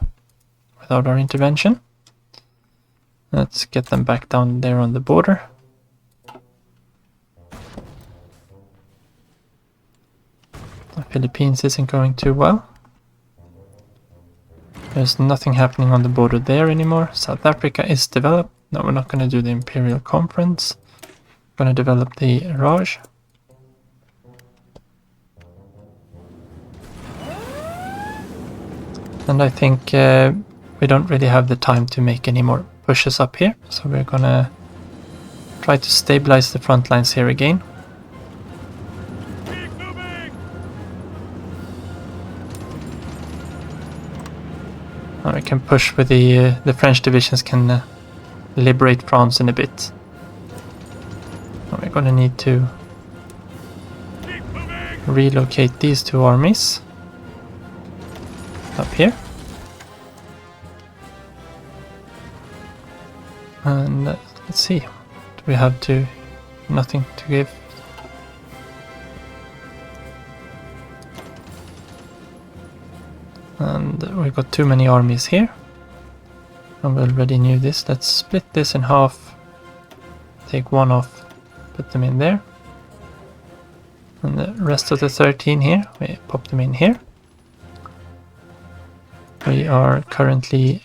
without our intervention. Let's get them back down there on the border. The Philippines isn't going too well. There's nothing happening on the border there anymore. South Africa is developed. No, we're not going to do the Imperial Conference. We're going to develop the Raj. And I think we don't really have the time to make any more pushes up here. So we're going to try to stabilize the front lines here again. And we can push with the French divisions can liberate France in a bit. And we're going to need to relocate these two armies up here. And let's see, do we have to... nothing to give? And we've got too many armies here. And we already knew this. Let's split this in half. Take one off. Put them in there. And the rest of the 13 here, we pop them in here. We are currently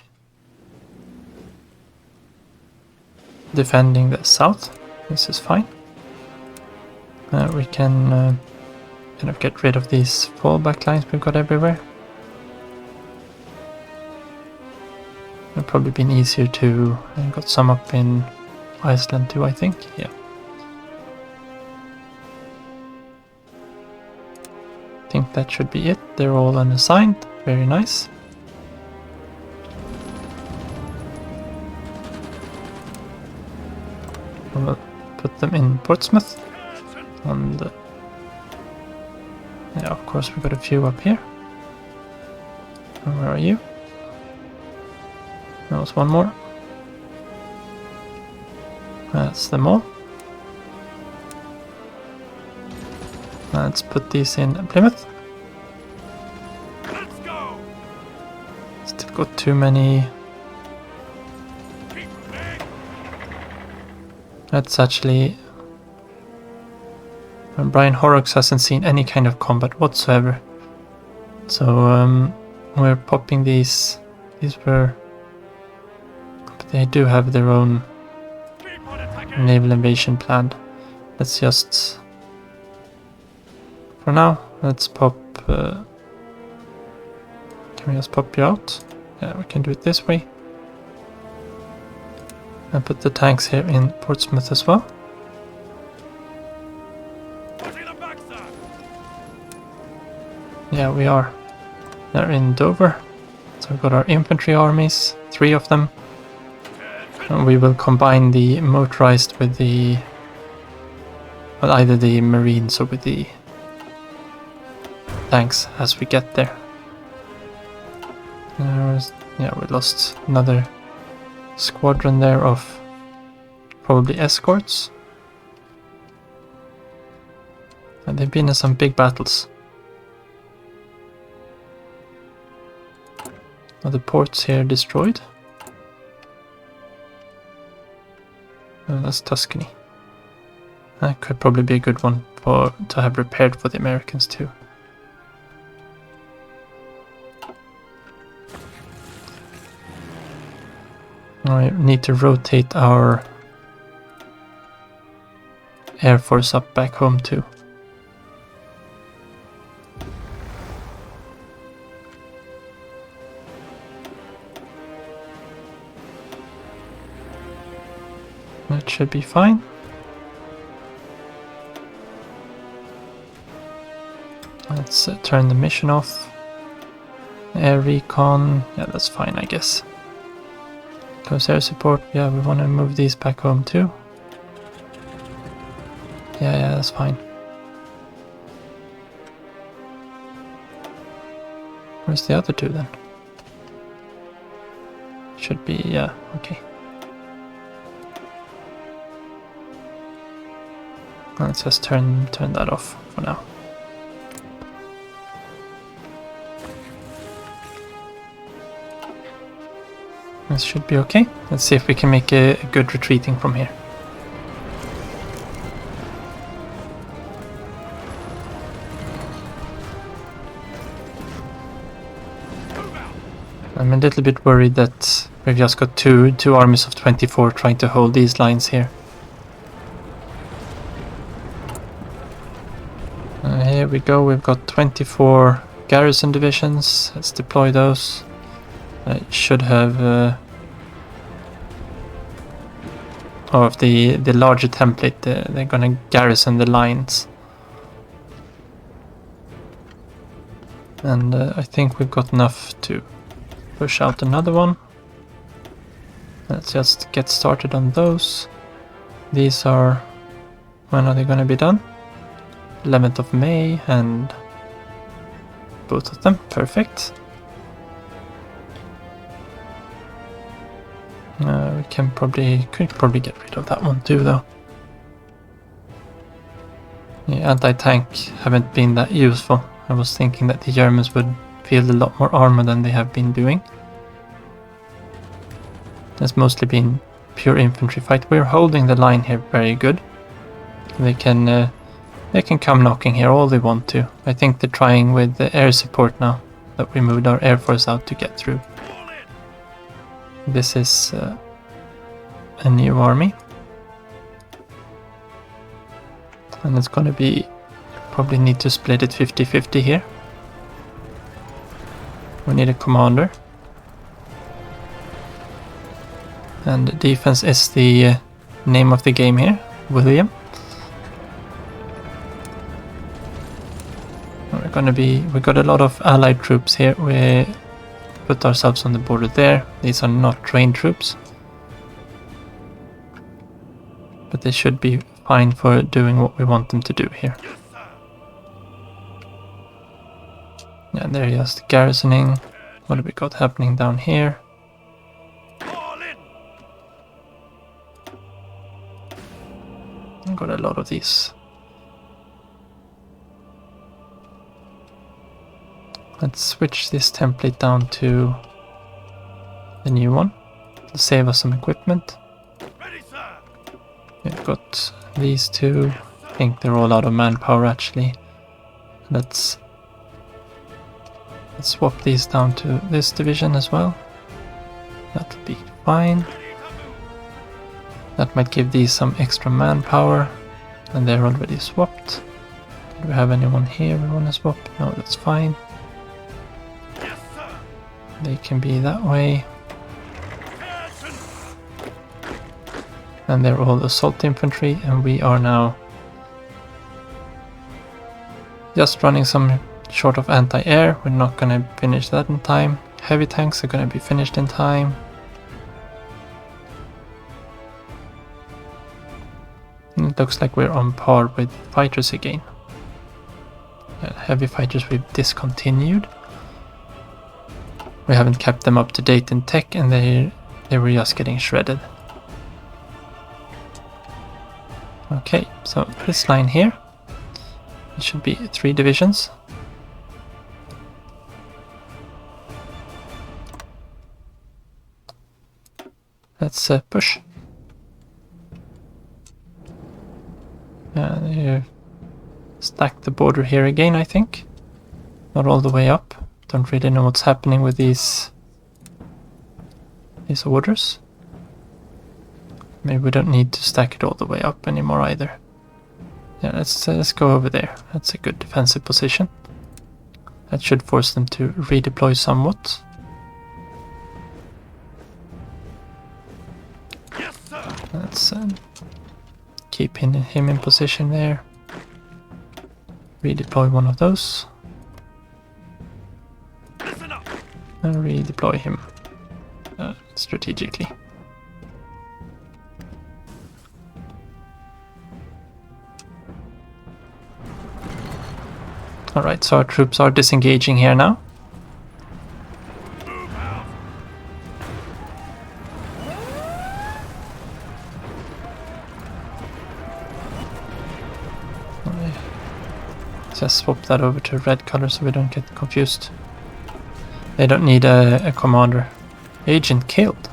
defending the south. This is fine. We can kind of get rid of these fallback lines we've got everywhere. It'd probably been easier to got some up in Iceland too, I think. Yeah. I think that should be it. They're all unassigned. Very nice. We'll put them in Portsmouth. And yeah, of course we've got a few up here. And where are you? There was one more. That's them all. Let's put these in Plymouth. Let's go. Still got too many. Keep moving. That's actually... Brian Horrocks hasn't seen any kind of combat whatsoever. So we're popping these. These were... But they do have their own Keep on attacking. naval invasion planned. Let's just... For now, let's pop... can we just pop you out? Yeah, we can do it this way. And put the tanks here in Portsmouth as well. Watching the back, sir. Yeah, we are. They're in Dover. So we've got our infantry armies, 3 of them. And we will combine the motorized with the... Well, either the marines or with the tanks as we get there. Yeah, we lost another squadron there of probably escorts. And they've been in some big battles. Are the ports here destroyed? Oh, that's Tuscany. That could probably be a good one to have repaired for the Americans too. I need to rotate our Air Force up back home too. That should be fine. Let's turn the mission off. Air recon, yeah, that's fine, I guess. Close air support, yeah, we want to move these back home too. Yeah, that's fine. Where's the other two then? Should be, yeah, okay. Let's just turn that off for now. This should be okay. Let's see if we can make a good retreating from here. I'm a little bit worried that we've just got two armies of 24 trying to hold these lines here. Here we go, we've got 24 garrison divisions. Let's deploy those. I should have of the larger template, they're gonna garrison the lines. And I think we've got enough to push out another one. Let's just get started on those. These are... When are they gonna be done? 11th of May, and both of them, perfect. We could probably get rid of that one too, though. The anti-tank haven't been that useful. I was thinking that the Germans would field a lot more armor than they have been doing. It's mostly been pure infantry fight. We're holding the line here very good. They can come knocking here all they want to. I think they're trying with the air support now that we moved our air force out to get through. This is a new army. And it's gonna be, probably need to split it 50-50 here. We need a commander. And defense is the name of the game here, William. We got a lot of allied troops here. We put ourselves on the border there. These are not trained troops. But they should be fine for doing what we want them to do here. Yeah, they're just garrisoning. What have we got happening down here? I've got a lot of these. Let's switch this template down to the new one to save us some equipment. We've got these two. I think they're all out of manpower actually. Let's swap these down to this division as well. That would be fine. That might give these some extra manpower. And they're already swapped. Do we have anyone here we want to swap? No, that's fine. They can be that way. And they're all assault infantry, and we are now just running some short of anti-air. We're not going to finish that in time. Heavy tanks are going to be finished in time. And it looks like we're on par with fighters again. Heavy fighters we've discontinued. We haven't kept them up to date in tech, and they were just getting shredded. Okay, so this line here, it should be 3 divisions. Let's push. Stack the border here again, I think. Not all the way up. Don't really know what's happening with these orders. Maybe we don't need to stack it all the way up anymore either. Yeah, let's go over there. That's a good defensive position. That should force them to redeploy somewhat. Let's keep him in position there. Redeploy one of those. And redeploy him strategically. Alright, so our troops are disengaging here now. Just swap that over to red color so we don't get confused. They don't need a commander. Agent killed.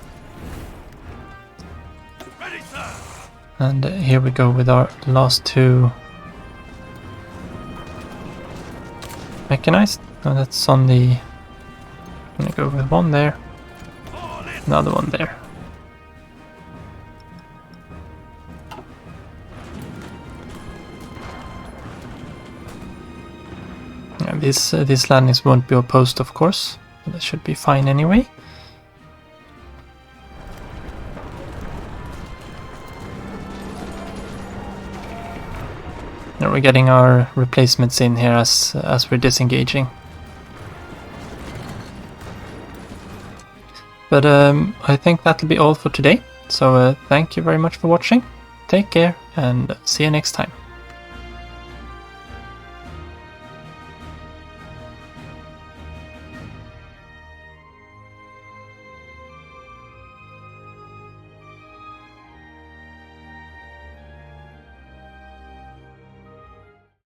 And here we go with our last 2 mechanized. No, that's on the... I'm gonna go with one there. Another one there. Yeah, these landings won't be opposed, of course. That should be fine anyway. Now we're getting our replacements in here as we're disengaging. But I think that'll be all for today. So thank you very much for watching. Take care and see you next time.